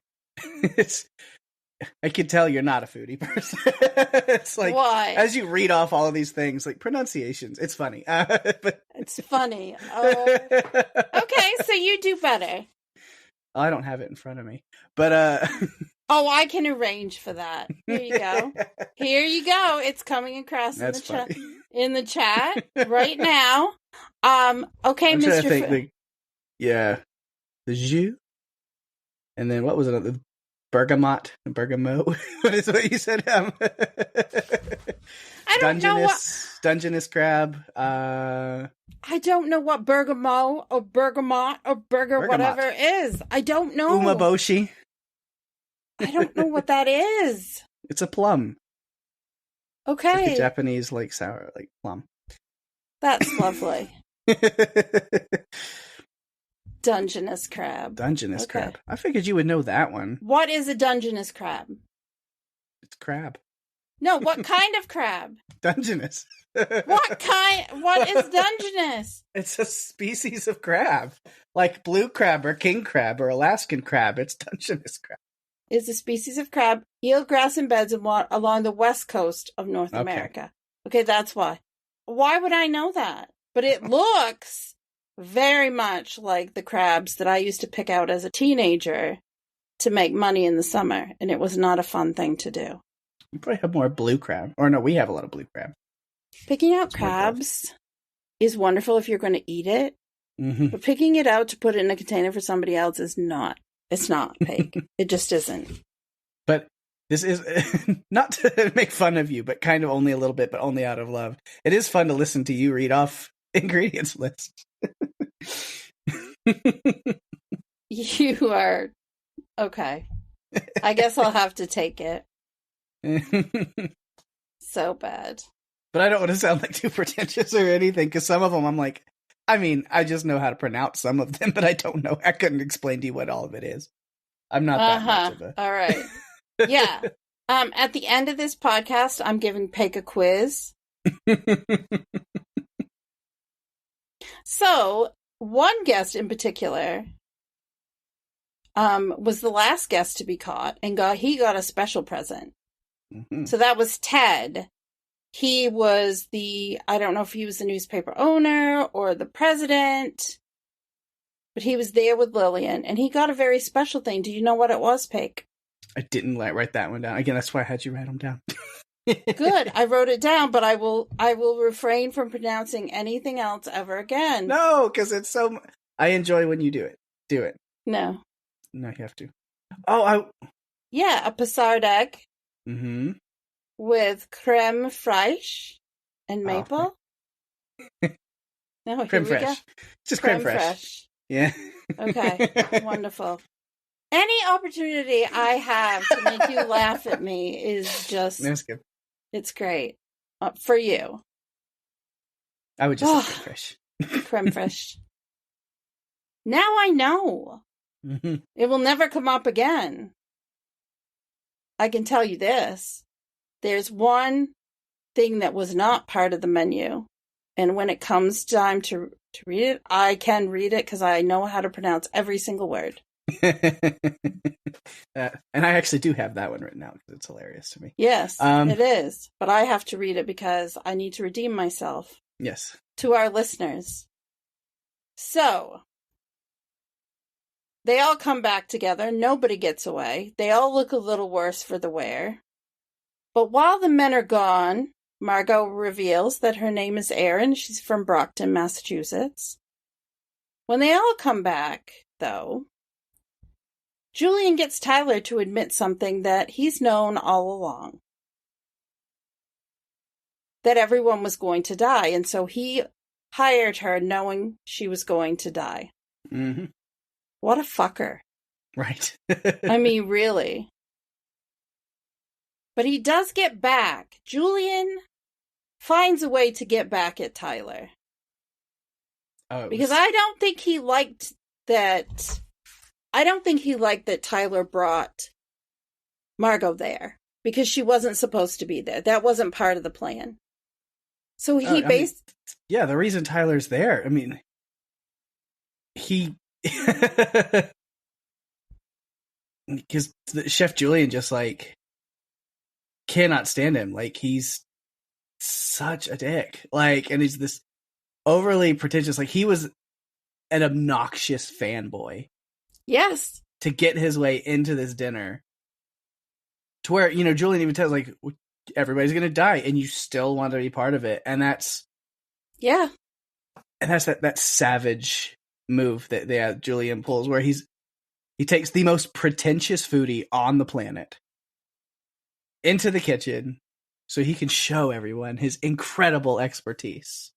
S2: I can tell you're not a foodie person. It's like,
S3: why?
S2: As you read off all of these things, like pronunciations, it's funny. But
S3: it's funny. Oh. Okay, so you do better.
S2: I don't have it in front of me, but
S3: oh, I can arrange for that. Here you go. Here you go. It's coming across in the chat right now. Okay,
S2: I'm
S3: Mr.
S2: The jus, and then what was it? The bergamot. What is what you said?
S3: I don't know
S2: Dungeness crab.
S3: I don't know what bergamot or whatever is. I don't know.
S2: Umeboshi.
S3: I don't know what that is.
S2: It's a plum.
S3: Okay.
S2: It's like a Japanese sour plum.
S3: That's lovely. Dungeness crab.
S2: Dungeness crab. I figured you would know that one.
S3: What is a Dungeness crab?
S2: It's crab.
S3: No, what kind of crab?
S2: Dungeness.
S3: What is Dungeness?
S2: It's a species of crab. Like blue crab or king crab or Alaskan crab. It's Dungeness crab.
S3: Is a species of crab, eelgrass in beds along the west coast of North America. Okay, that's why. Why would I know that? But it looks very much like the crabs that I used to pick out as a teenager to make money in the summer, and it was not a fun thing to do.
S2: You probably have more blue crab. Or no, we have a lot of blue crab.
S3: Picking out crabs is wonderful if you're going to eat it, but picking it out to put it in a container for somebody else is not. It's not, Pake. It just isn't.
S2: But this is not to make fun of you, but kind of only a little bit, but only out of love. It is fun to listen to you read off ingredients lists.
S3: You are okay. I guess I'll have to take it. So bad.
S2: But I don't want to sound like too pretentious or anything, because some of them I'm like, I just know how to pronounce some of them, but I don't know. I couldn't explain to you what all of it is. I'm not that much of a...
S3: All right. Yeah. At the end of this podcast, I'm giving Pake a quiz. So, one guest in particular was the last guest to be caught, and he got a special present. So that was Ted. He was I don't know if he was the newspaper owner or the president, but he was there with Lillian, and he got a very special thing. Do you know what it was, Pake?
S2: I didn't write that one down. Again, that's why I had you write them down.
S3: Good. I wrote it down, but I will refrain from pronouncing anything else ever again.
S2: No, because it's so... I enjoy when you do it. Do it.
S3: No.
S2: No, you have to. Oh,
S3: Yeah, a passard egg.
S2: Mm-hmm.
S3: With creme fraiche and maple. No,
S2: creme fraiche. Just creme fraiche. Yeah.
S3: Okay. Wonderful. Any opportunity I have to make you laugh at me is just...
S2: That's good.
S3: It's great. For you.
S2: I would just say creme fraiche.
S3: Creme fraiche. Now I know.
S2: Mm-hmm.
S3: It will never come up again. I can tell you this. There's one thing that was not part of the menu. And when it comes time to read it, I can read it because I know how to pronounce every single word.
S2: And I actually do have that one written out because it's hilarious to me.
S3: Yes, it is. But I have to read it because I need to redeem myself.
S2: Yes.
S3: To our listeners. So, they all come back together. Nobody gets away. They all look a little worse for the wear. But while the men are gone, Margot reveals that her name is Erin. She's from Brockton, Massachusetts. When they all come back, though, Julian gets Tyler to admit something that he's known all along. That everyone was going to die, and so he hired her knowing she was going to die.
S2: Mm-hmm.
S3: What a fucker.
S2: Right.
S3: I mean, really. But he does get back. Julian finds a way to get back at Tyler.
S2: Oh,
S3: because I don't think he liked that. I don't think he liked that Tyler brought Margot there because she wasn't supposed to be there. That wasn't part of the plan. So he
S2: the reason Tyler's there, I mean, he because Chef Julian just like cannot stand him. Like, he's such a dick. Like, and he's this overly pretentious. Like, he was an obnoxious fanboy.
S3: Yes.
S2: To get his way into this dinner. To where, you know, Julian even tells, like, everybody's going to die, and you still want to be part of it. And that's...
S3: Yeah.
S2: And that's that savage move that Julian pulls, where he takes the most pretentious foodie on the planet into the kitchen so he can show everyone his incredible expertise.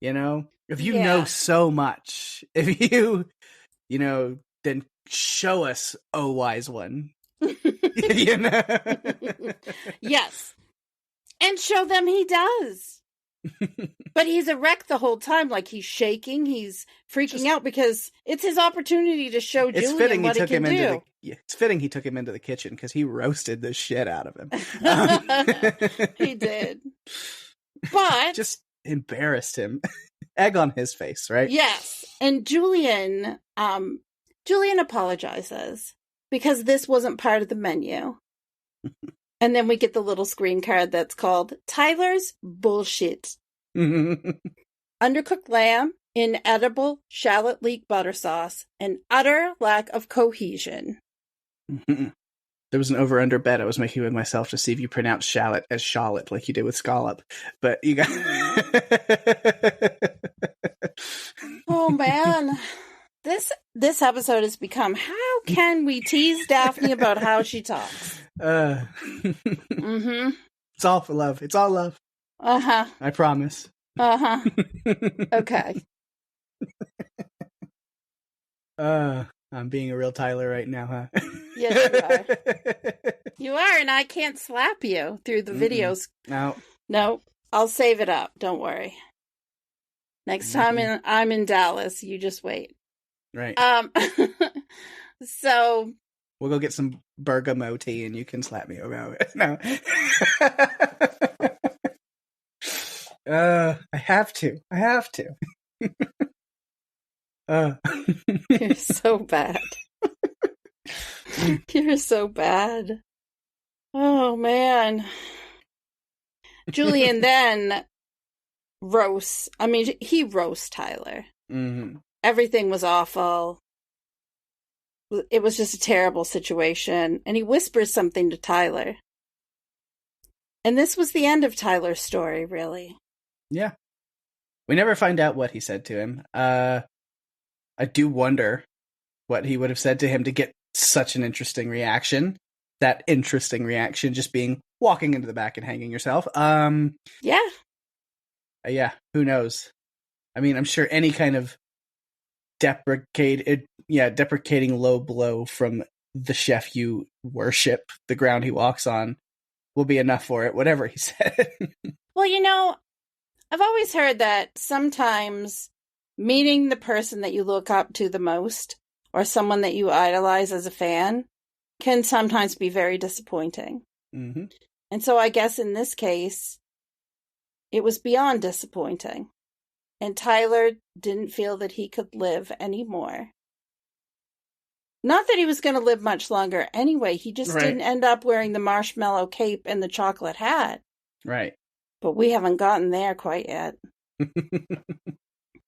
S2: You know? If you know so much, if you know, then show us, oh wise one. You know?
S3: Yes. And show them he does. But he's a wreck the whole time. Like, he's shaking, he's freaking out because it's his opportunity to show Julian what he can do.
S2: It's fitting he took him into the kitchen because he roasted the shit out of him.
S3: He did. But
S2: just embarrassed him. Egg on his face, right?
S3: Yes. And Julian apologizes because this wasn't part of the menu. And then we get the little screen card that's called Tyler's Bullshit. Undercooked lamb, inedible shallot leek butter sauce, and utter lack of cohesion.
S2: There was an over-under bet I was making with myself to see if you pronounce shallot as shallot like you did with scallop. But you got...
S3: Oh, man. This episode has become, how can we tease Daphne about how she talks?
S2: Mm-hmm. It's all for love. It's all love.
S3: Uh-huh.
S2: I promise.
S3: Uh-huh. Okay.
S2: I'm being a real Tyler right now, huh?
S3: Yes, you are. You are, and I can't slap you through the videos. No, I'll save it up. Don't worry. Next time I'm in Dallas, you just wait.
S2: Right.
S3: So
S2: we'll go get some bergamot tea and you can slap me about it. No. I have to.
S3: You're so bad. You're so bad. Oh, man. Julian then he roasts Tyler.
S2: Mm-hmm.
S3: Everything was awful. It was just a terrible situation. And he whispers something to Tyler. And this was the end of Tyler's story, really. Yeah.
S2: We never find out what he said to him. I do wonder what he would have said to him to get such an interesting reaction. That interesting reaction just being walking into the back and hanging yourself.
S3: Yeah.
S2: Yeah, who knows? I mean, I'm sure any kind of deprecating low blow from the chef you worship, the ground he walks on, will be enough for it, whatever he said.
S3: Well, you know, I've always heard that sometimes meeting the person that you look up to the most, or someone that you idolize as a fan, can sometimes be very disappointing.
S2: Mm-hmm.
S3: And so I guess in this case, it was beyond disappointing. And Tyler didn't feel that he could live anymore. Not that he was going to live much longer anyway. He just didn't end up wearing the marshmallow cape and the chocolate hat.
S2: Right.
S3: But we haven't gotten there quite yet.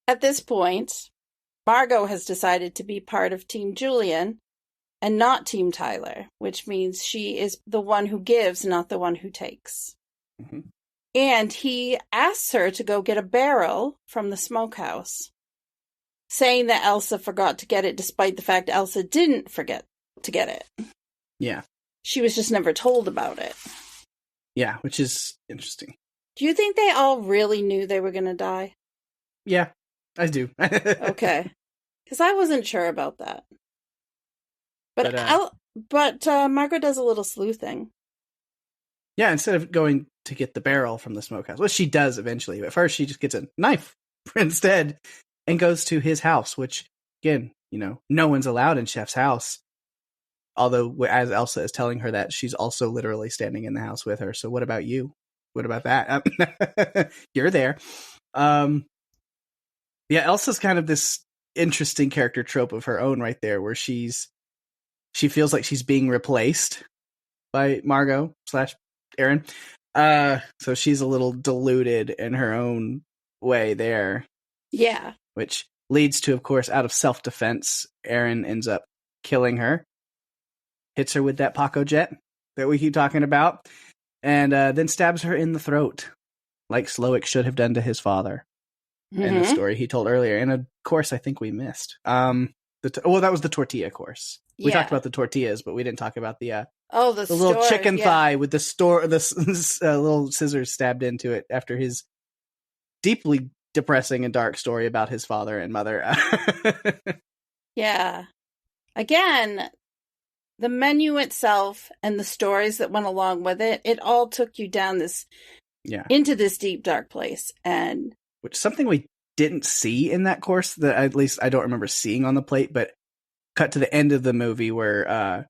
S3: At this point, Margot has decided to be part of Team Julian and not Team Tyler, which means she is the one who gives, not the one who takes.
S2: Mm-hmm.
S3: And he asks her to go get a barrel from the smokehouse, saying that Elsa forgot to get it, despite the fact Elsa didn't forget to get it.
S2: Yeah.
S3: She was just never told about it.
S2: Yeah, which is interesting.
S3: Do you think they all really knew they were going to die?
S2: Yeah, I do.
S3: Okay. Because I wasn't sure about that. But Margot does a little sleuthing.
S2: Yeah, instead of going to get the barrel from the smokehouse, well, she does eventually. But first, she just gets a knife instead and goes to his house, which, again, no one's allowed in Chef's house. Although, as Elsa is telling her that, she's also literally standing in the house with her. So what about you? What about that? You're there. Yeah, Elsa's kind of this interesting character trope of her own right there, where she feels like she's being replaced by Margot / Aaron. So she's a little deluded in her own way there.
S3: Yeah.
S2: Which leads to, of course, out of self-defense, Aaron ends up killing her. Hits her with that Paco jet that we keep talking about. And then stabs her in the throat, like Slowick should have done to his father. In the story he told earlier. And of course, I think we missed. That was the tortilla course. Yeah. We talked about the tortillas, but we didn't talk about the little chicken thigh with the little scissors stabbed into it after his deeply depressing and dark story about his father and mother.
S3: Yeah. Again, the menu itself and the stories that went along with it all took you down into this deep, dark place. And
S2: which something we didn't see in that course, that at least I don't remember seeing on the plate, but cut to the end of the movie where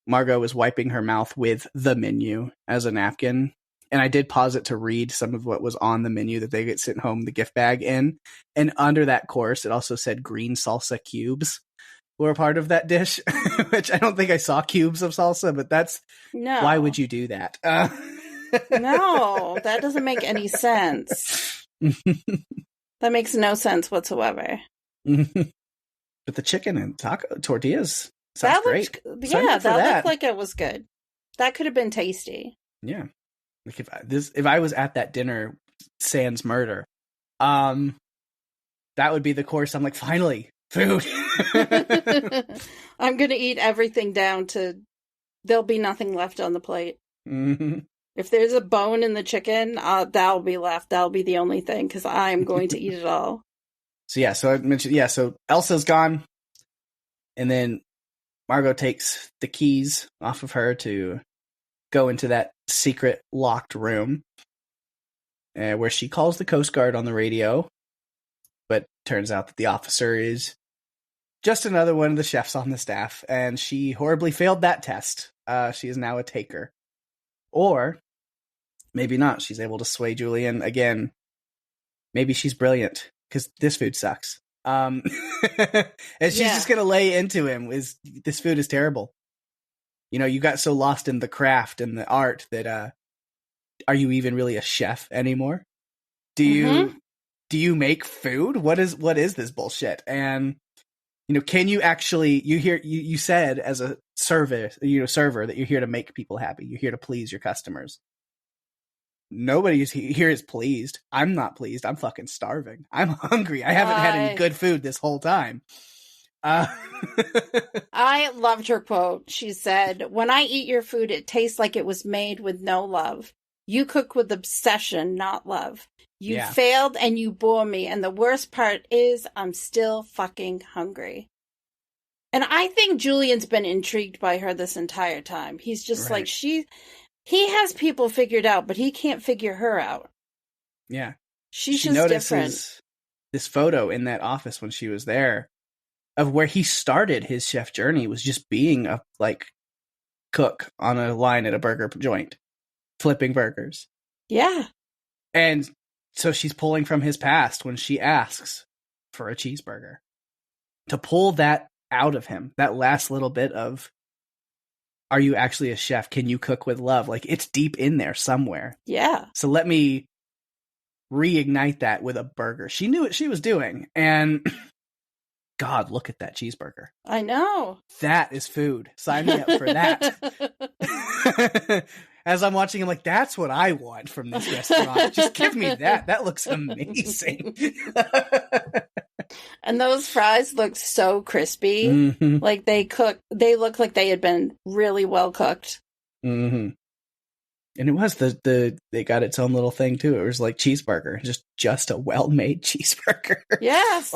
S2: Margot was wiping her mouth with the menu as a napkin. And I did pause it to read some of what was on the menu that they get sent home the gift bag in. And under that course, it also said green salsa cubes were a part of that dish, which I don't think I saw cubes of salsa, but why would you do that?
S3: No, that doesn't make any sense. That makes no sense whatsoever.
S2: But the chicken and tortillas sounds great.
S3: That looked like it was good. That could have been tasty.
S2: Yeah, like if I was at that dinner sans murder, that would be the course. I'm like, finally, food.
S3: I'm gonna eat everything down to there'll be nothing left on the plate.
S2: Mm-hmm.
S3: If there's a bone in the chicken, that'll be left. That'll be the only thing, because I'm going to eat it all.
S2: So I mentioned, so Elsa's gone. And then Margot takes the keys off of her to go into that secret locked room where she calls the Coast Guard on the radio. But turns out that the officer is just another one of the chefs on the staff. And she horribly failed that test. She is now a taker. Or maybe not. She's able to sway Julian again. Maybe she's brilliant because this food sucks. And she's just going to lay into him this food is terrible. You got so lost in the craft and the art that, are you even really a chef anymore? Do you make food? What is this bullshit? And, can you actually, you said as a server that you're here to make people happy. You're here to please your customers. Nobody here is pleased. I'm not pleased. I'm fucking starving. I'm hungry. I haven't had any good food this whole time.
S3: I loved her quote. She said, "When I eat your food, it tastes like it was made with no love. You cook with obsession, not love. You failed and you bore me. And the worst part is I'm still fucking hungry." And I think Julian's been intrigued by her this entire time. He's just like, he has people figured out, but he can't figure her out.
S2: Yeah.
S3: She's just different.
S2: This photo in that office when she was there of where he started his chef journey was just being a cook on a line at a burger joint, flipping burgers.
S3: Yeah.
S2: And so she's pulling from his past when she asks for a cheeseburger. To pull that out of him, that last little bit of, are you actually a chef? Can you cook with love? Like, it's deep in there somewhere.
S3: Yeah.
S2: So let me reignite that with a burger. She knew what she was doing. And God, look at that cheeseburger.
S3: I know.
S2: That is food. Sign me up for that. As I'm watching, I'm like, that's what I want from this restaurant. Just give me that. That looks amazing.
S3: And those fries look so crispy.
S2: Mm-hmm.
S3: Like they look like they had been really well cooked.
S2: Mm-hmm. And it was they got its own little thing too. It was like cheeseburger, just a well-made cheeseburger.
S3: Yes.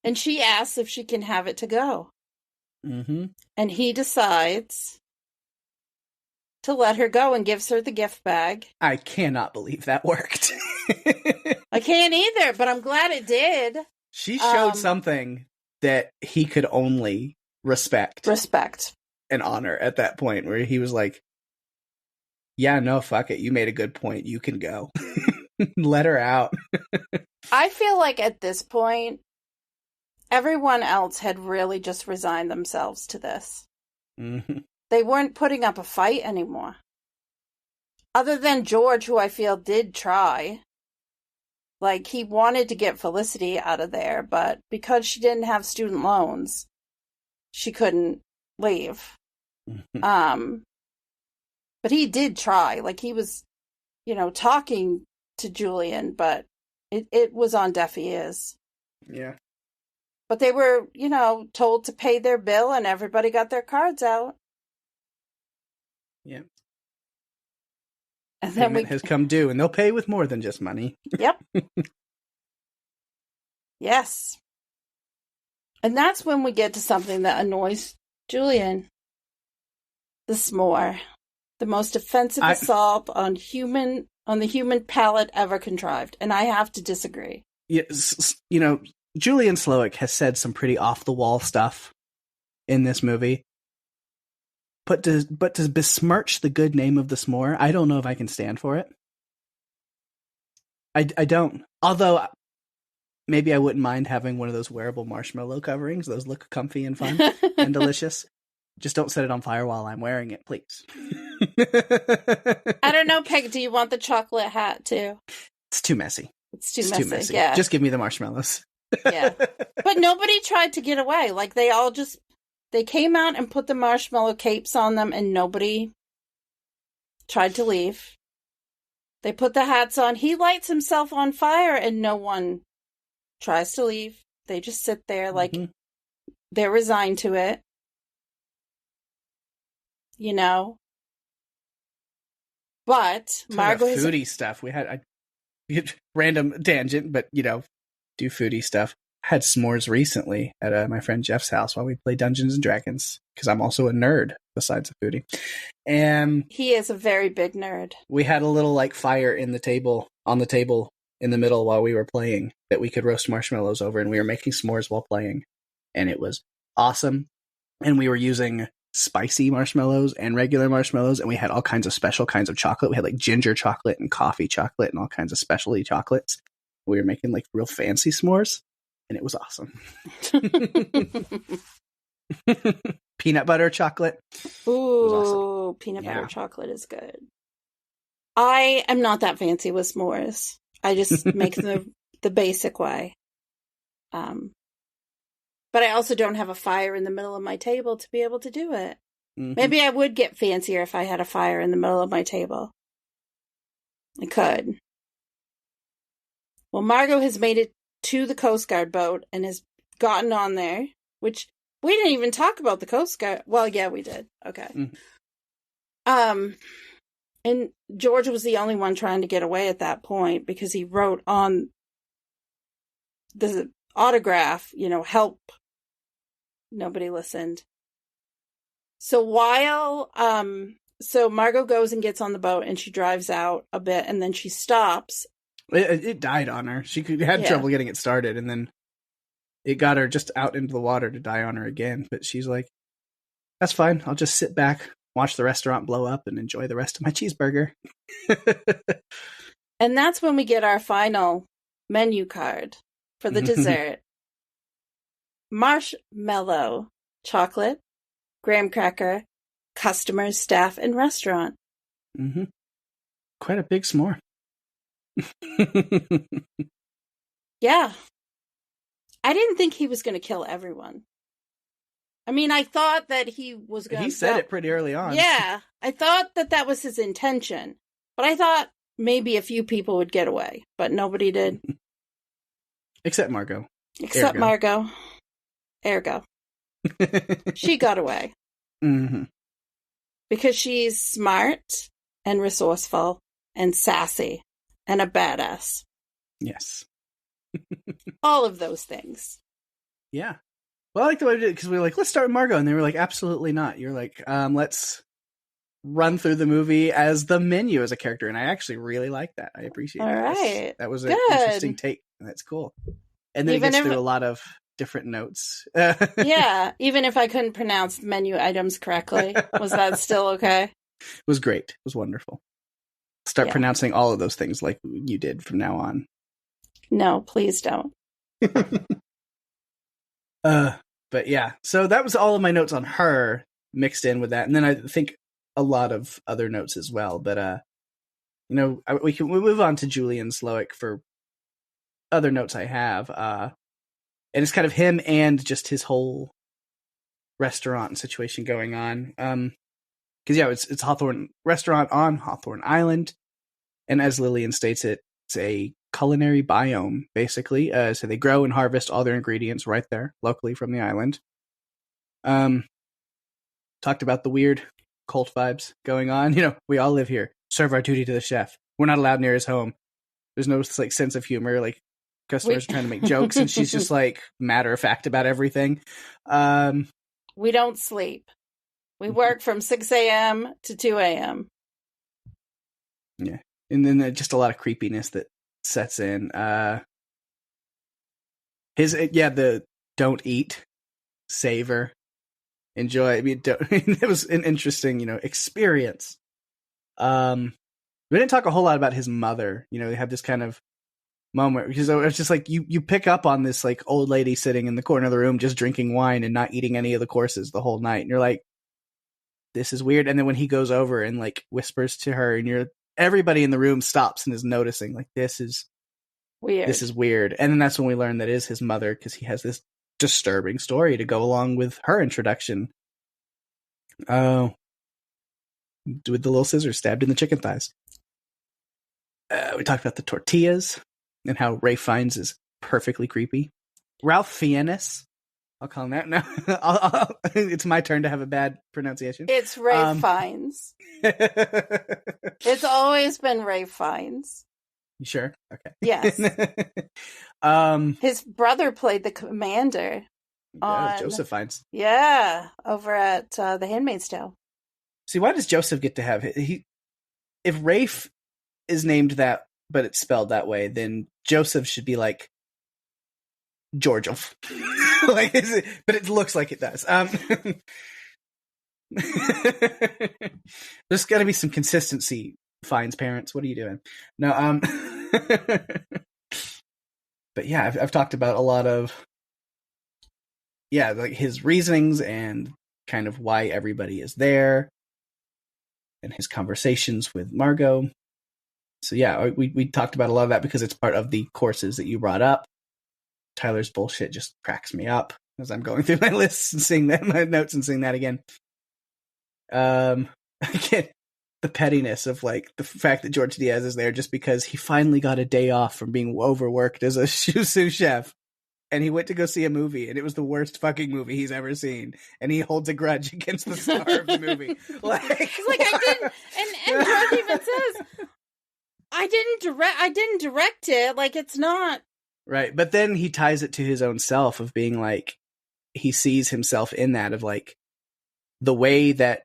S3: And she asks if she can have it to go.
S2: Mm-hmm.
S3: And he decides to let her go and gives her the gift bag.
S2: I cannot believe that worked.
S3: I can't either, but I'm glad it did.
S2: She showed something that he could only respect and honor at that point, where he was like, yeah, no, fuck it. You made a good point. You can go. Let her out.
S3: I feel like at this point, everyone else had really just resigned themselves to this.
S2: Mm-hmm.
S3: They weren't putting up a fight anymore. Other than George, who I feel did try. Like, he wanted to get Felicity out of there, but because she didn't have student loans, she couldn't leave.
S2: Mm-hmm.
S3: But he did try. Like, he was, talking to Julian, but it was on deaf ears.
S2: Yeah.
S3: But they were, told to pay their bill, and everybody got their cards out.
S2: Yeah.
S3: And then
S2: Payment has come due, and they'll pay with more than just money.
S3: Yep. Yes. And that's when we get to something that annoys Julian. The s'more. The most offensive assault on the human palate ever contrived. And I have to disagree.
S2: Yes, Julian Slowik has said some pretty off-the-wall stuff in this movie. But to besmirch the good name of the s'more, I don't know if I can stand for it. I don't. Although, maybe I wouldn't mind having one of those wearable marshmallow coverings. Those look comfy and fun and delicious. Just don't set it on fire while I'm wearing it, please.
S3: I don't know, Peg, do you want the chocolate hat too?
S2: It's too messy.
S3: It's too messy, yeah.
S2: Just give me the marshmallows.
S3: Yeah. But nobody tried to get away. Like, they came out and put the marshmallow capes on them, and nobody tried to leave. They put the hats on. He lights himself on fire, and no one tries to leave. They just sit there like they're resigned to it. But Margot
S2: foodie stuff. We had random tangent, but do foodie stuff. I had s'mores recently at my friend Jeff's house while we play Dungeons and Dragons, because I'm also a nerd besides a foodie. And
S3: he is a very big nerd.
S2: We had a little fire on the table in the middle while we were playing that we could roast marshmallows over, and we were making s'mores while playing, and it was awesome. And we were using spicy marshmallows and regular marshmallows, and we had all kinds of special kinds of chocolate. We had ginger chocolate and coffee chocolate and all kinds of specialty chocolates. We were making real fancy s'mores, and it was awesome. Peanut butter chocolate.
S3: Ooh, awesome. Peanut butter chocolate is good. I am not that fancy with s'mores. I just make them the basic way. But I also don't have a fire in the middle of my table to be able to do it. Mm-hmm. Maybe I would get fancier if I had a fire in the middle of my table. I could. Well, Margot has made it to the Coast Guard boat and has gotten on there, which we didn't even talk about the Coast Guard. Well, yeah, we did. Okay. Mm-hmm. And George was the only one trying to get away at that point because he wrote on the autograph, help. Nobody listened. So so Margot goes and gets on the boat and she drives out a bit and then she stops.
S2: It died on her. She had trouble getting it started, and then it got her just out into the water to die on her again. But she's like, that's fine. I'll just sit back, watch the restaurant blow up, and enjoy the rest of my cheeseburger.
S3: And that's when we get our final menu card for the dessert. Marshmallow, chocolate, graham cracker, customers, staff, and restaurant.
S2: Mm-hmm. Quite a big s'more.
S3: Yeah. I didn't think he was going to kill everyone. I mean, I thought that he was going to...
S2: He said it pretty early on.
S3: Yeah. I thought that was his intention. But I thought maybe a few people would get away. But nobody did.
S2: Except Margot.
S3: Except Margot. Ergo. She got away.
S2: Mm-hmm.
S3: Because she's smart and resourceful and sassy and a badass.
S2: Yes.
S3: All of those things.
S2: Yeah. Well, I like the way we did it because we were like, let's start with Margot. And they were like, absolutely not. You're like, let's run through the movie as the Menu as a character. And I actually really like that. I appreciate
S3: All
S2: that.
S3: right.
S2: That was an interesting take. That's cool. And then it gets through a lot of different notes.
S3: Yeah. Even if I couldn't pronounce menu items correctly, was that still okay?
S2: It was great. It was wonderful. Start pronouncing all of those things like you did from now on.
S3: No, please don't.
S2: But yeah, so that was all of my notes on her mixed in with that. And then I think a lot of other notes as well. But, we move on to Julian Slowik for other notes I have. And it's kind of him and just his whole restaurant situation going on. Because, it's Hawthorne restaurant on Hawthorne Island. And as Lillian states it's a culinary biome, basically. So they grow and harvest all their ingredients right there, locally from the island. Talked about the weird cult vibes going on. We all live here. Serve our duty to the chef. We're not allowed near his home. There's no sense of humor. Like customers are trying to make jokes, and she's just like matter of fact about everything.
S3: We don't sleep. We work from 6 a.m. to 2 a.m.
S2: Yeah, and then just a lot of creepiness that sets in. The don't eat, savor, enjoy. I mean, it was an interesting, experience. We didn't talk a whole lot about his mother. They had this kind of moment because it's just like you pick up on this like old lady sitting in the corner of the room just drinking wine and not eating any of the courses the whole night, and you're like, this is weird. And then when he goes over and like whispers to her, and everybody in the room stops and is noticing like this is weird. This is weird. And then that's when we learn that is his mother, because he has this disturbing story to go along with her introduction. Oh, with the little scissors stabbed in the chicken thighs. We talked about the tortillas and how Ray Fiennes is perfectly creepy. Ralph Fiennes. I'll call him that. No, it's my turn to have a bad pronunciation.
S3: It's Ray Fiennes. It's always been Ray Fiennes.
S2: You sure? Okay.
S3: Yes. His brother played the commander.
S2: Joseph Fiennes.
S3: Yeah, over at The Handmaid's Tale.
S2: See, why does Joseph get to have if Rafe is named that, but it's spelled that way, then Joseph should be like Georgia. But it looks like it does. There's got to be some consistency. Fiennes parents, what are you doing? No, but yeah, I've talked about a lot of like his reasonings and kind of why everybody is there, and his conversations with Margot. So yeah, we talked about a lot of that because it's part of the courses that you brought up. Tyler's bullshit just cracks me up as I'm going through my lists and seeing that, my notes and seeing that again. Again, the pettiness of like the fact that George Diaz is there just because he finally got a day off from being overworked as a sous chef, and he went to go see a movie, and it was the worst fucking movie he's ever seen, and he holds a grudge against the star of the movie.
S3: I didn't, and George even says, I didn't direct it. Like, it's not
S2: right. But then he ties it to his own self of being like, he sees himself in that of like the way that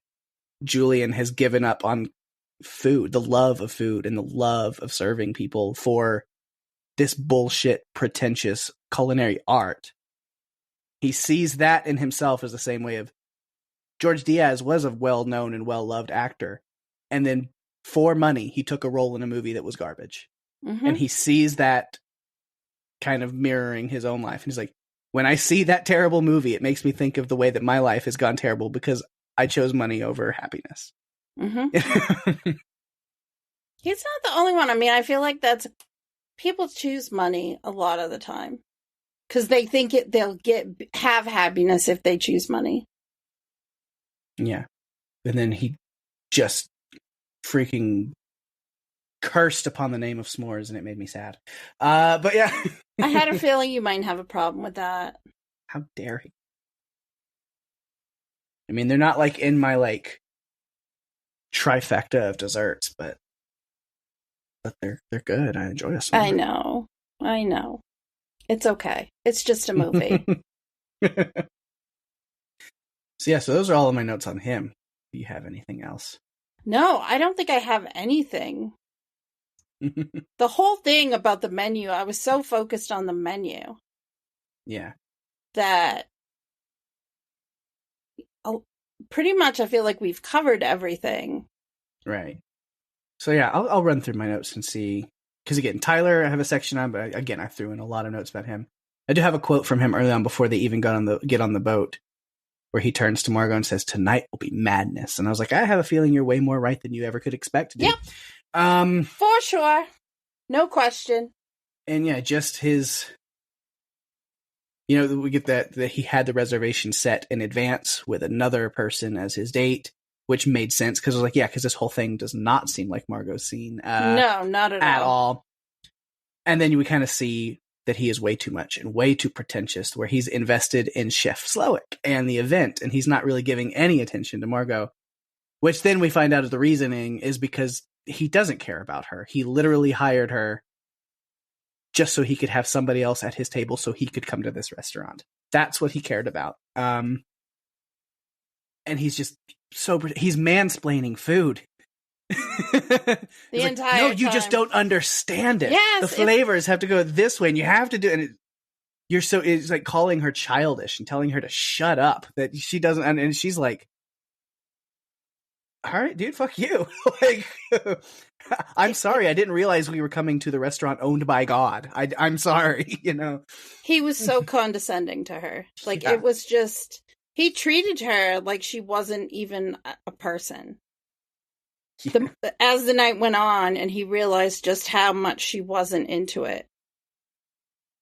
S2: Julian has given up on food, the love of food and the love of serving people for this bullshit, pretentious culinary art. He sees that in himself as the same way of George Diaz was a well-known and well-loved actor. And then for money, he took a role in a movie that was garbage. Mm-hmm. And he sees that kind of mirroring his own life. And he's like, when I see that terrible movie, it makes me think of the way that my life has gone terrible because I chose money over happiness.
S3: Mm-hmm. He's not the only one. I mean, I feel like people choose money a lot of the time because they think they'll have happiness if they choose money.
S2: Yeah. And then he just freaking cursed upon the name of s'mores, and it made me sad. But yeah.
S3: I had a feeling you might have a problem with that.
S2: How dare he? I mean, they're not like in my like trifecta of desserts, but they're good. I enjoy us.
S3: I know. It's okay. It's just a movie.
S2: So those are all of my notes on him. Do you have anything else?
S3: No, I don't think I have anything. The whole thing about the menu, I was so focused on the menu.
S2: Yeah.
S3: That pretty much I feel like we've covered everything.
S2: Right. So yeah, I'll run through my notes and see. Because again, Tyler, I have a section on, but again, I threw in a lot of notes about him. I do have a quote from him early on before they even get on the boat, where he turns to Margot and says, "Tonight will be madness." And I was like, I have a feeling you're way more right than you ever could expect.
S3: Yep. For sure. No question.
S2: And yeah, just his, we get that he had the reservation set in advance with another person as his date, which made sense because I was like, yeah, because this whole thing does not seem like Margot's scene.
S3: No, not at
S2: all. And then we kind of see that he is way too much and way too pretentious, where he's invested in Chef Slowick and the event, and he's not really giving any attention to Margot, which then we find out of the reasoning is because he doesn't care about her. He literally hired her just so he could have somebody else at his table so he could come to this restaurant. That's what he cared about. And he's just he's mansplaining food.
S3: The entire
S2: no, you just don't understand it.
S3: Yes,
S2: the flavors have to go this way, and you have to do it. And it's like calling her childish and telling her to shut up, that she doesn't. And she's like, "All right, dude, fuck you." Like, I'm sorry, I didn't realize we were coming to the restaurant owned by God. I'm sorry,
S3: He was so condescending to her. Like, It was just, he treated her like she wasn't even a person. Yeah. As the night went on and he realized just how much she wasn't into it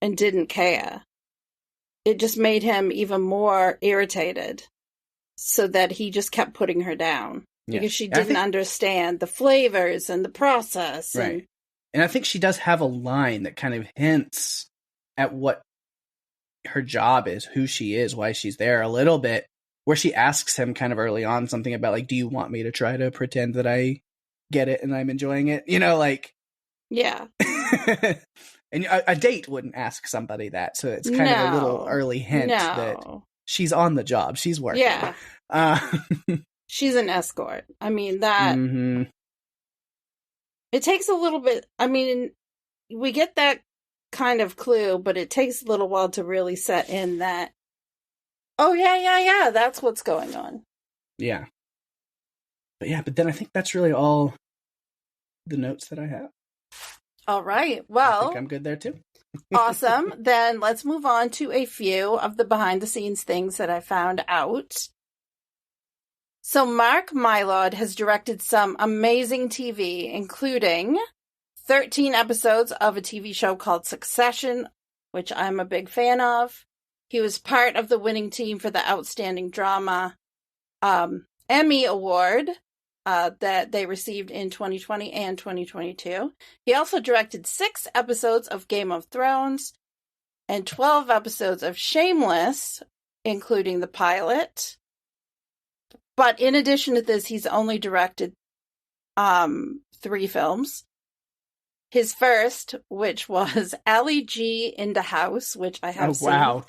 S3: and didn't care, it just made him even more irritated, so that he just kept putting her down because she didn't understand the flavors and the process.
S2: Right. And I think she does have a line that kind of hints at what her job is, who she is, why she's there a little bit, where she asks him kind of early on something about, like, do you want me to try to pretend that I get it and I'm enjoying it?
S3: Yeah.
S2: And a date wouldn't ask somebody that. So it's kind of a little early hint that she's on the job. She's working.
S3: Yeah. She's an escort. I mean, that... Mm-hmm. It takes a little bit... I mean, we get that kind of clue, but it takes a little while to really set in that, oh, yeah, that's what's going on.
S2: Yeah. But then I think that's really all the notes that I have.
S3: All right. Well,
S2: I think I'm good there too.
S3: Awesome. Then let's move on to a few of the behind-the-scenes things that I found out. So Mark Mylod has directed some amazing TV, including 13 episodes of a TV show called Succession, which I'm a big fan of. He was part of the winning team for the Outstanding Drama Emmy Award that they received in 2020 and 2022. He also directed 6 episodes of Game of Thrones and 12 episodes of Shameless, including the pilot. But in addition to this, he's only directed 3 films. His first, which was Ali G in the House, which I have seen. Oh, wow.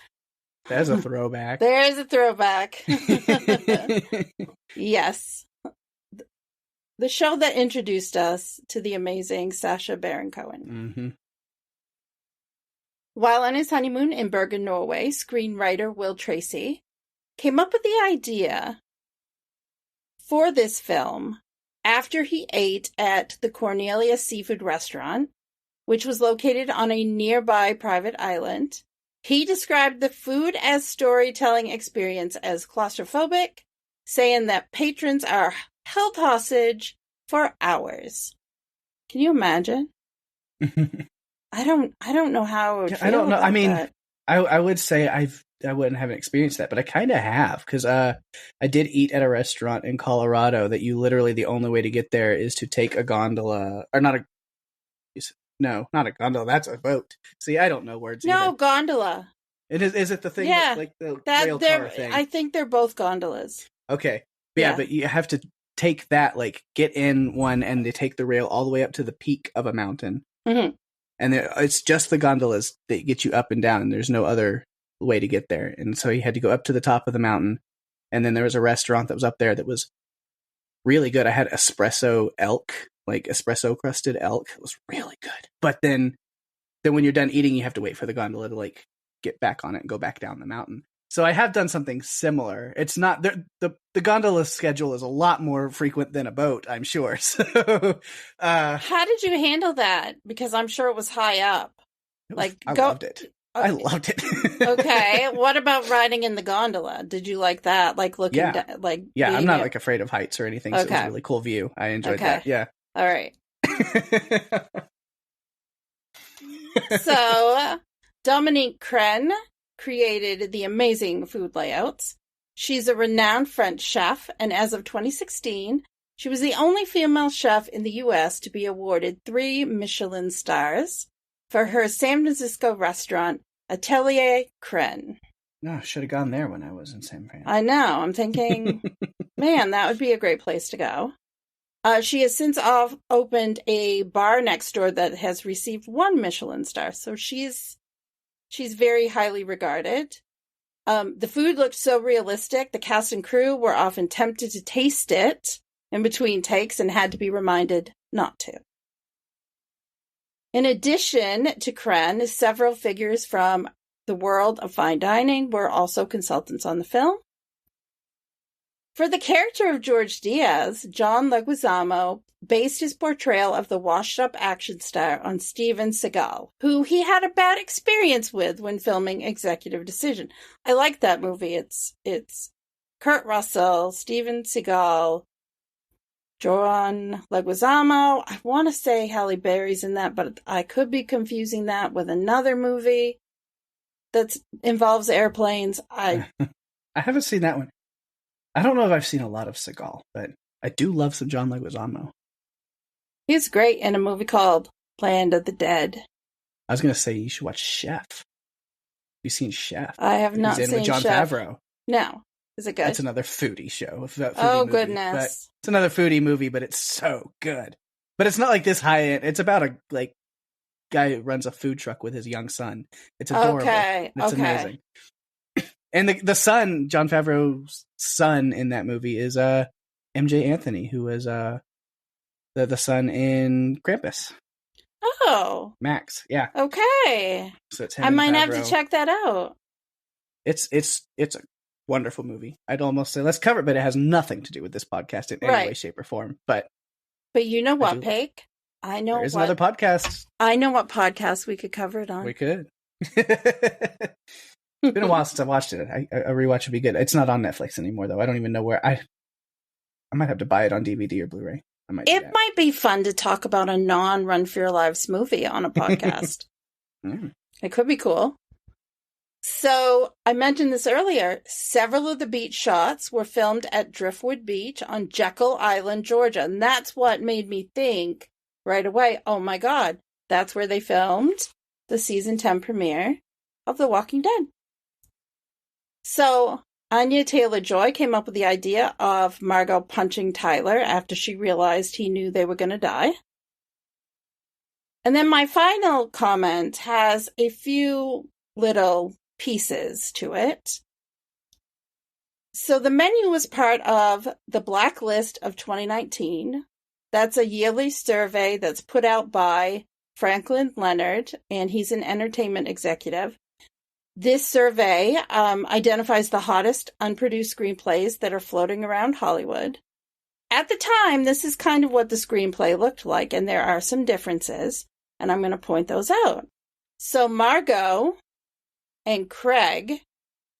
S2: There's a throwback.
S3: There's a throwback. Yes. The show that introduced us to the amazing Sacha Baron Cohen.
S2: Mm-hmm.
S3: While on his honeymoon in Bergen, Norway, screenwriter Will Tracy came up with the idea for this film after he ate at the Cornelia Seafood Restaurant, which was located on a nearby private island. He described the food as storytelling experience as claustrophobic, saying that patrons are held hostage for hours. Can you imagine? I don't know how I would feel.
S2: I don't know.
S3: I
S2: mean,
S3: that.
S2: I would say I haven't experienced that, but I kind of have, because I did eat at a restaurant in Colorado that you literally, the only way to get there is to take a gondola, or not a gondola. That's a boat. See, I don't know words.
S3: No,
S2: either.
S3: Gondola.
S2: It is. Is it the thing?
S3: Yeah,
S2: like the rail car thing?
S3: I think they're both gondolas.
S2: Okay. Yeah, but you have to take that, like, get in one, and they take the rail all the way up to the peak of a mountain.
S3: Mm-hmm.
S2: And it's just the gondolas that get you up and down, and there's no other way to get there. And so he had to go up to the top of the mountain, and then there was a restaurant that was up there that was really good. I had espresso crusted elk. It was really good. But then when you're done eating, you have to wait for the gondola to, like, get back on it and go back down the mountain. So I have done something similar. It's not the gondola schedule is a lot more frequent than a boat, I'm sure. So,
S3: how did you handle that? Because I'm sure it was high up.
S2: Loved it. I loved it.
S3: Okay. What about riding in the gondola? Did you like that? Like looking down, like
S2: I'm not like afraid of heights or anything. So it was a really cool view. I enjoyed that. Yeah.
S3: All right. So Dominique Crenn created the amazing food layouts. She's a renowned French chef, and as of 2016, she was the only female chef in the U.S. to be awarded 3 Michelin stars for her San Francisco restaurant, Atelier Crenn.
S2: No, should have gone there when I was in San Fran.
S3: I know. I'm thinking, man, that would be a great place to go. She has since opened a bar next door that has received 1 Michelin star, so she's very highly regarded. The food looked so realistic, the cast and crew were often tempted to taste it in between takes and had to be reminded not to. In addition to Crenn, several figures from the world of fine dining were also consultants on the film. For the character of George Diaz, John Leguizamo based his portrayal of the washed-up action star on Steven Seagal, who he had a bad experience with when filming Executive Decision. I like that movie. It's Kurt Russell, Steven Seagal, John Leguizamo. I want to say Halle Berry's in that, but I could be confusing that with another movie that involves airplanes.
S2: I haven't seen that one. I don't know if I've seen a lot of Seagal, but I do love some John Leguizamo.
S3: He's great in a movie called Land of the Dead.
S2: I was going to say you should watch Chef. You've seen Chef?
S3: I have not seen Chef.
S2: With Jon Favreau.
S3: No. Is it good?
S2: That's another foodie show.
S3: Movie, goodness.
S2: But it's another foodie movie, but it's so good. But it's not like this high-end. It's about a guy who runs a food truck with his young son. It's adorable.
S3: Okay.
S2: It's amazing. And the son, Jon Favreau's son in that movie is MJ Anthony, who is the son in Krampus.
S3: Oh.
S2: Max, yeah.
S3: Okay.
S2: So it's him
S3: I might
S2: and
S3: have to check that out.
S2: It's a wonderful movie. I'd almost say let's cover it, but it has nothing to do with this podcast in any way, shape, or form. But
S3: you know what, Pake? I know
S2: there's another podcast.
S3: I know what podcast we could cover it on.
S2: We could. It's been a while since I watched it. A rewatch would be good. It's not on Netflix anymore, though. I don't even know where. I might have to buy it on DVD or Blu-ray. It might
S3: be fun to talk about a non-Run for Your Lives movie on a podcast. It could be cool. So, I mentioned this earlier. Several of the beach shots were filmed at Driftwood Beach on Jekyll Island, Georgia. And that's what made me think right away, oh my God, that's where they filmed the season 10 premiere of The Walking Dead. So, Anya Taylor-Joy came up with the idea of Margot punching Tyler after she realized he knew they were going to die. And then my final comment has a few little pieces to it. So the menu was part of the Blacklist of 2019. That's a yearly survey that's put out by Franklin Leonard, and he's an entertainment executive. This survey identifies the hottest unproduced screenplays that are floating around Hollywood. At the time, this is kind of what the screenplay looked like, and there are some differences, and I'm going to point those out. So Margot and Craig,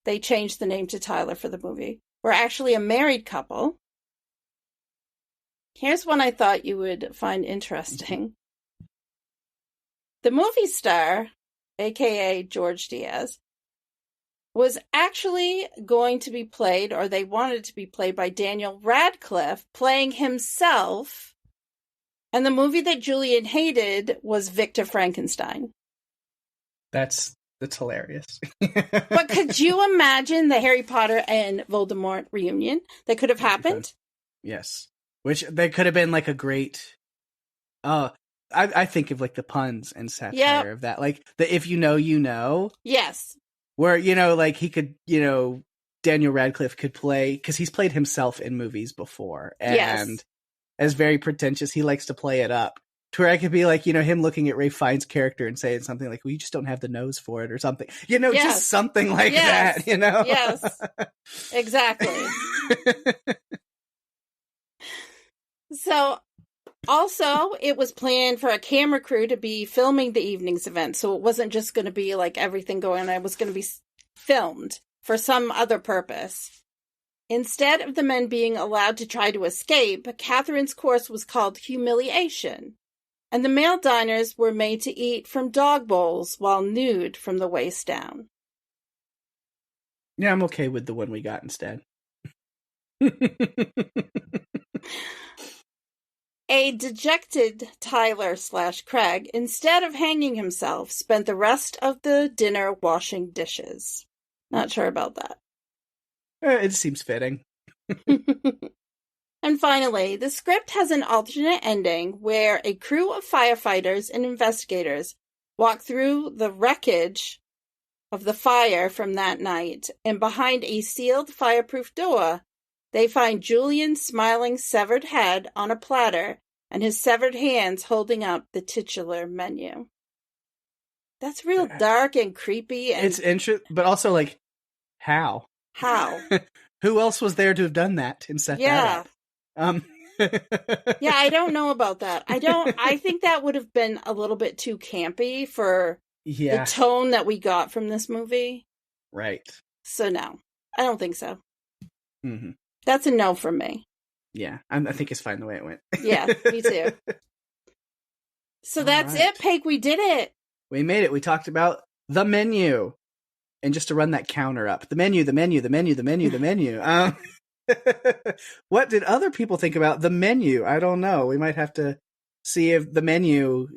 S3: they changed the name to Tyler for the movie, were actually a married couple. Here's one I thought you would find interesting. The movie star, aka George Diaz, was actually going to be played, or they wanted to be played by Daniel Radcliffe, playing himself. And the movie that Julian hated was Victor Frankenstein.
S2: That's hilarious.
S3: But could you imagine the Harry Potter and Voldemort reunion that could have happened?
S2: Yes. Which they could have been like a great. I think of like the puns and satire of that, like the if you know, you know.
S3: Yes.
S2: Where like he could, Daniel Radcliffe could play because he's played himself in movies before, and as very pretentious, he likes to play it up. To where I could be like, him looking at Ralph Fiennes' character and saying something like, "Well, you just don't have the nose for it," or something. Just something like that.
S3: Yes, exactly. So, also, it was planned for a camera crew to be filming the evening's event, so it wasn't just going to be like everything going on. It was going to be filmed for some other purpose. Instead of the men being allowed to try to escape, Catherine's course was called humiliation, and the male diners were made to eat from dog bowls while nude from the waist down.
S2: Yeah, I'm okay with the one we got instead.
S3: A dejected Tyler/Craig, instead of hanging himself, spent the rest of the dinner washing dishes. Not sure about that.
S2: It seems fitting.
S3: And finally, the script has an alternate ending where a crew of firefighters and investigators walk through the wreckage of the fire from that night, and behind a sealed fireproof door, they find Julian's smiling severed head on a platter and his severed hands holding up the titular menu. That's real dark and creepy. And
S2: it's interesting, but also like, how?
S3: How?
S2: Who else was there to have done that and set that up?
S3: Yeah, I don't know about that. I think that would have been a little bit too campy for the tone that we got from this movie.
S2: Right.
S3: So no, I don't think so.
S2: Mm-hmm.
S3: That's a no from me.
S2: Yeah, I think it's fine the way it went.
S3: Yeah, me too. So that's it, Pake. We did it.
S2: We made it. We talked about the menu. And just to run that counter up. The menu. What did other people think about the menu? I don't know. We might have to see if the menu...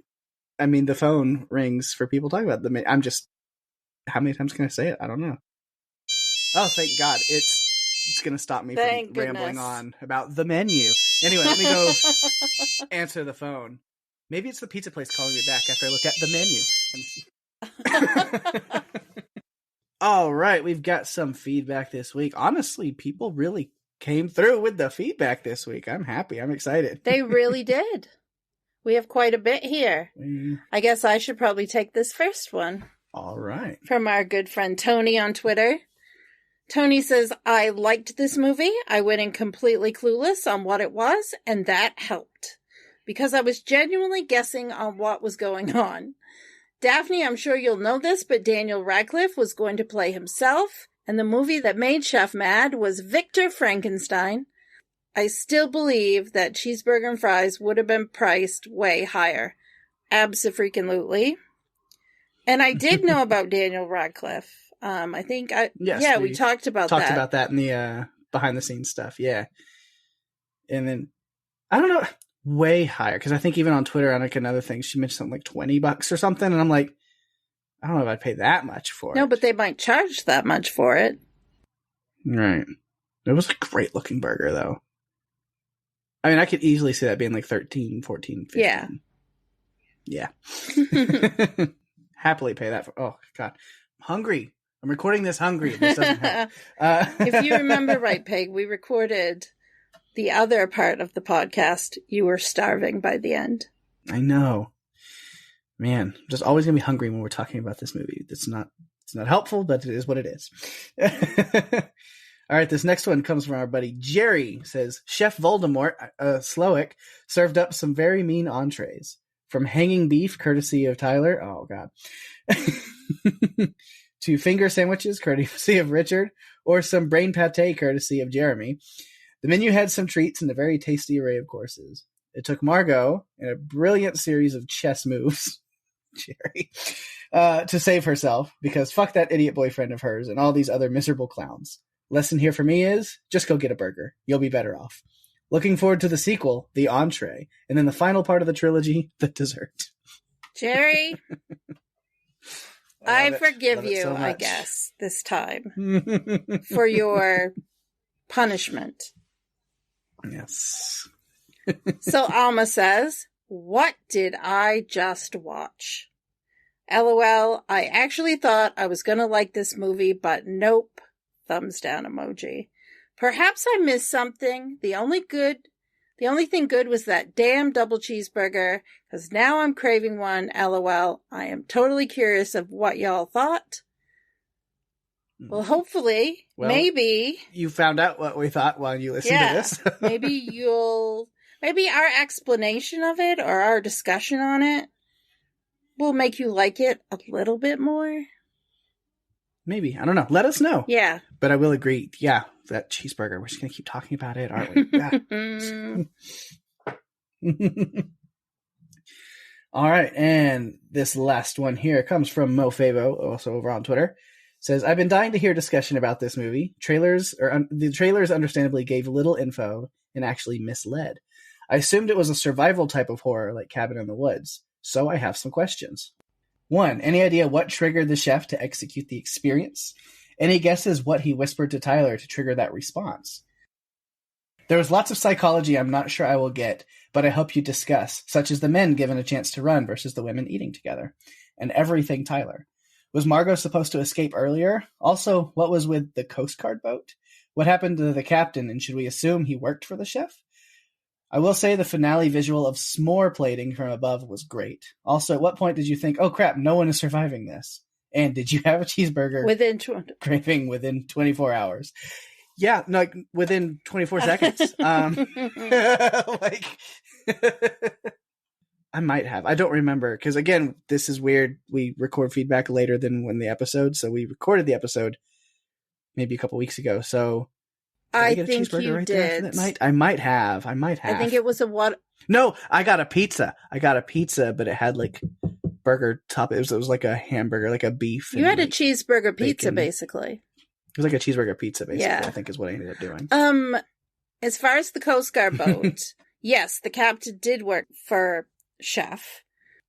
S2: the phone rings for people talking about the menu. How many times can I say it? I don't know. Oh, thank God. It's going to stop me from rambling on about the menu. Anyway, let me go answer the phone. Maybe it's the pizza place calling me back after I look at the menu. All right, we've got some feedback this week. Honestly, people really came through with the feedback this week. I'm happy. I'm excited.
S3: They really did. We have quite a bit here. I guess I should probably take this first one.
S2: All right.
S3: From our good friend Tony on Twitter. Tony says, I liked this movie. I went in completely clueless on what it was, and that helped. Because I was genuinely guessing on what was going on. Daphne, I'm sure you'll know this, but Daniel Radcliffe was going to play himself, and the movie that made Chef mad was Victor Frankenstein. I still believe that cheeseburger and fries would have been priced way higher. Abso-freaking-lutely. And I did know about Daniel Radcliffe. I think we talked about that.
S2: Talked about that in the behind-the-scenes stuff, yeah. And then, I don't know... way higher, because I think even on Twitter on like another thing she mentioned something like $20 or something, and I'm like, I don't know if I'd pay that much for it.
S3: No, but they might charge that much for it.
S2: Right. It was a great looking burger though. I could easily see that being like 13, 14, 15. Yeah. Happily pay that for. Oh God, I'm hungry. I'm recording this hungry. This doesn't help.
S3: If you remember right, Peg, we recorded the other part of the podcast. You were starving by the end.
S2: I know. Man, I'm just always gonna be hungry when we're talking about this movie. It's not helpful, but it is what it is. All right, this next one comes from our buddy Jerry. Says Chef Voldemort Slowick served up some very mean entrees, from hanging beef courtesy of Tyler. Oh God. To finger sandwiches courtesy of Richard, or some brain pate courtesy of Jeremy. The menu had some treats and a very tasty array of courses. It took Margot in a brilliant series of chess moves, Jerry, to save herself, because fuck that idiot boyfriend of hers and all these other miserable clowns. Lesson here for me is, just go get a burger. You'll be better off. Looking forward to the sequel, the entree, and then the final part of the trilogy, the dessert.
S3: Jerry, I forgive you, so I guess, this time, for your punishment.
S2: Yes.
S3: So Alma says, what did I just watch? LOL, I actually thought I was going to like this movie, but nope. Thumbs down emoji. Perhaps I missed something. The only thing good was that damn double cheeseburger, because now I'm craving one. LOL. I am totally curious of what y'all thought. Well, hopefully, maybe
S2: you found out what we thought while you listened to this.
S3: maybe our explanation of it or our discussion on it will make you like it a little bit more.
S2: Maybe. I don't know. Let us know.
S3: Yeah.
S2: But I will agree. Yeah, that cheeseburger. We're just going to keep talking about it, aren't we? All right. And this last one here comes from MoFavo, also over on Twitter. Says, I've been dying to hear discussion about this movie. The trailers understandably gave little info and actually misled. I assumed it was a survival type of horror like Cabin in the Woods. So I have some questions. 1. Any idea what triggered the chef to execute the experience? Any guesses what he whispered to Tyler to trigger that response? There was lots of psychology I'm not sure I will get, but I hope you discuss, such as the men given a chance to run versus the women eating together. And everything Tyler. Was Margot supposed to escape earlier? Also, what was with the Coast Guard boat? What happened to the captain, and should we assume he worked for the chef? I will say the finale visual of s'more plating from above was great. Also, at what point did you think, oh crap, no one is surviving this? And did you have a cheeseburger craving within 24 hours? Yeah, no, like within 24 seconds. I might have. I don't remember. Because again, this is weird. We record feedback later than when the episode. So we recorded the episode maybe a couple weeks ago. So
S3: I think you
S2: right
S3: did.
S2: there after that night? I might have.
S3: I think it was a what?
S2: No, I got a pizza. But it had like burger top. It was like a hamburger, like a beef.
S3: You had a cheeseburger pizza, basically.
S2: It was like a cheeseburger pizza, basically. Yeah. I think is what I ended up doing.
S3: As far as the Coast Guard boat, yes, the captain did work for chef.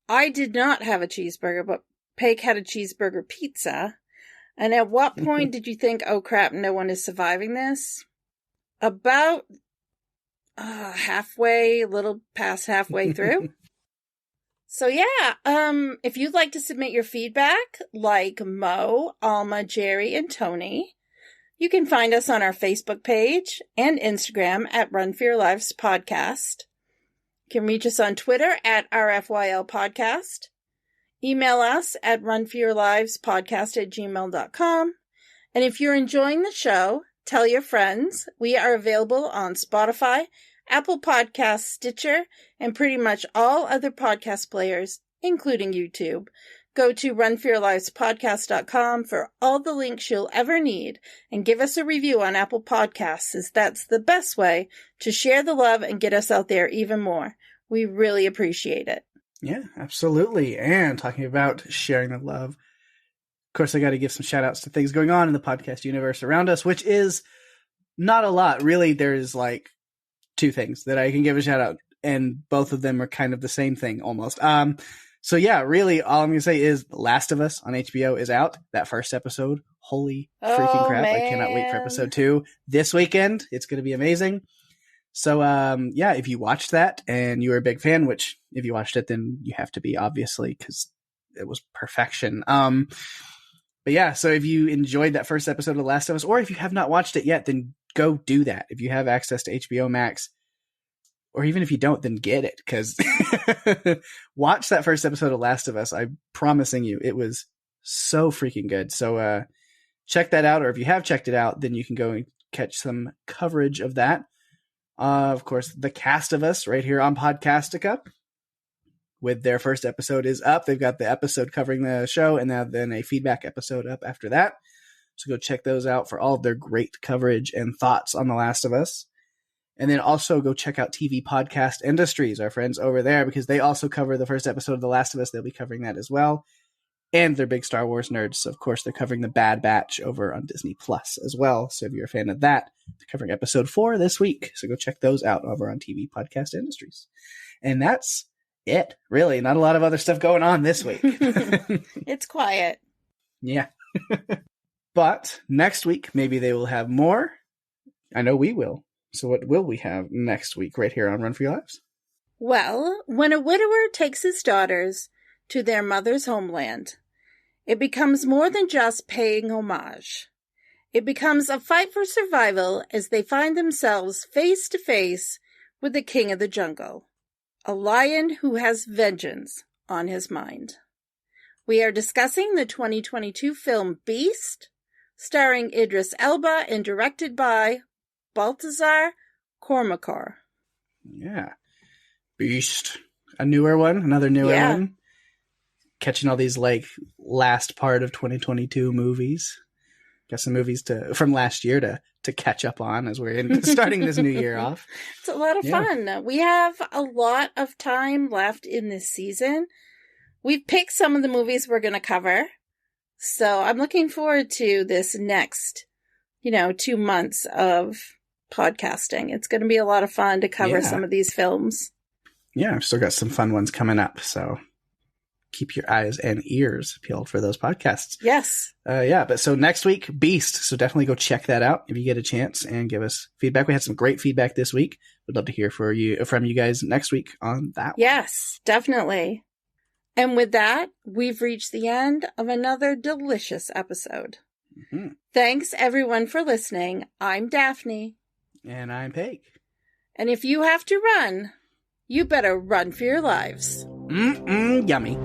S3: I did not have a cheeseburger, but Pake had a cheeseburger pizza. And at what point did you think, oh crap, no one is surviving this? About halfway, a little past halfway through. So yeah, if you'd like to submit your feedback, like Mo, Alma, Jerry, and Tony, you can find us on our Facebook page and Instagram at Run for Your Lives Podcast. You can reach us on Twitter at RFYL Podcast. Email us at runforyourlivespodcast@gmail.com. And if you're enjoying the show, tell your friends. We are available on Spotify, Apple Podcasts, Stitcher, and pretty much all other podcast players, including YouTube. Go to runforyourlivespodcast.com for all the links you'll ever need and give us a review on Apple Podcasts, as that's the best way to share the love and get us out there even more. We really appreciate it.
S2: Yeah, absolutely. And talking about sharing the love, of course, I got to give some shout outs to things going on in the podcast universe around us, which is not a lot. Really, there's like 2 things that I can give a shout out, and both of them are kind of the same thing almost. So yeah, really all I'm going to say is The Last of Us on HBO is out. That first episode. Holy freaking crap. Man. I cannot wait for episode 2 this weekend. It's going to be amazing. So, yeah, if you watched that and you were a big fan, which if you watched it, then you have to be, obviously, because it was perfection. But yeah, so if you enjoyed that first episode of The Last of Us, or if you have not watched it yet, then go do that. If you have access to HBO Max, or even if you don't, then get it, because watch that first episode of Last of Us. I'm promising you, it was so freaking good. So check that out, or if you have checked it out, then you can go and catch some coverage of that. Of course, the cast of us right here on Podcastica, with their first episode is up. They've got the episode covering the show, and then a feedback episode up after that. So go check those out for all of their great coverage and thoughts on The Last of Us. And then also go check out TV Podcast Industries, our friends over there, because they also cover the first episode of The Last of Us. They'll be covering that as well. And they're big Star Wars nerds. So, of course, they're covering The Bad Batch over on Disney Plus as well. So if you're a fan of that, they're covering episode 4 this week. So go check those out over on TV Podcast Industries. And that's it, really. Not a lot of other stuff going on this week.
S3: It's quiet.
S2: Yeah. But next week, maybe they will have more. I know we will. So what will we have next week right here on Run for Your Lives?
S3: Well, when a widower takes his daughters to their mother's homeland, it becomes more than just paying homage. It becomes a fight for survival as they find themselves face to face with the king of the jungle, a lion who has vengeance on his mind. We are discussing the 2022 film Beast, starring Idris Elba and directed by Baltazar Kormákur.
S2: Yeah. Beast. A newer one, another newer one. Catching all these, like, last part of 2022 movies. Got some movies from last year to catch up on as we're starting this new year off.
S3: It's a lot of fun. We have a lot of time left in this season. We've picked some of the movies we're going to cover. So I'm looking forward to this next, 2 months of podcasting. It's going to be a lot of fun to cover some of these films.
S2: Yeah, I've still got some fun ones coming up. So keep your eyes and ears peeled for those podcasts.
S3: Yes.
S2: But so next week, Beast. So definitely go check that out if you get a chance and give us feedback. We had some great feedback this week. We'd love to hear from you guys next week on that one.
S3: Yes, definitely. And with that, we've reached the end of another delicious episode. Mm-hmm. Thanks, everyone, for listening. I'm Daphne.
S2: And I'm Pake.
S3: And if you have to run, you better run for your lives.
S2: Yummy.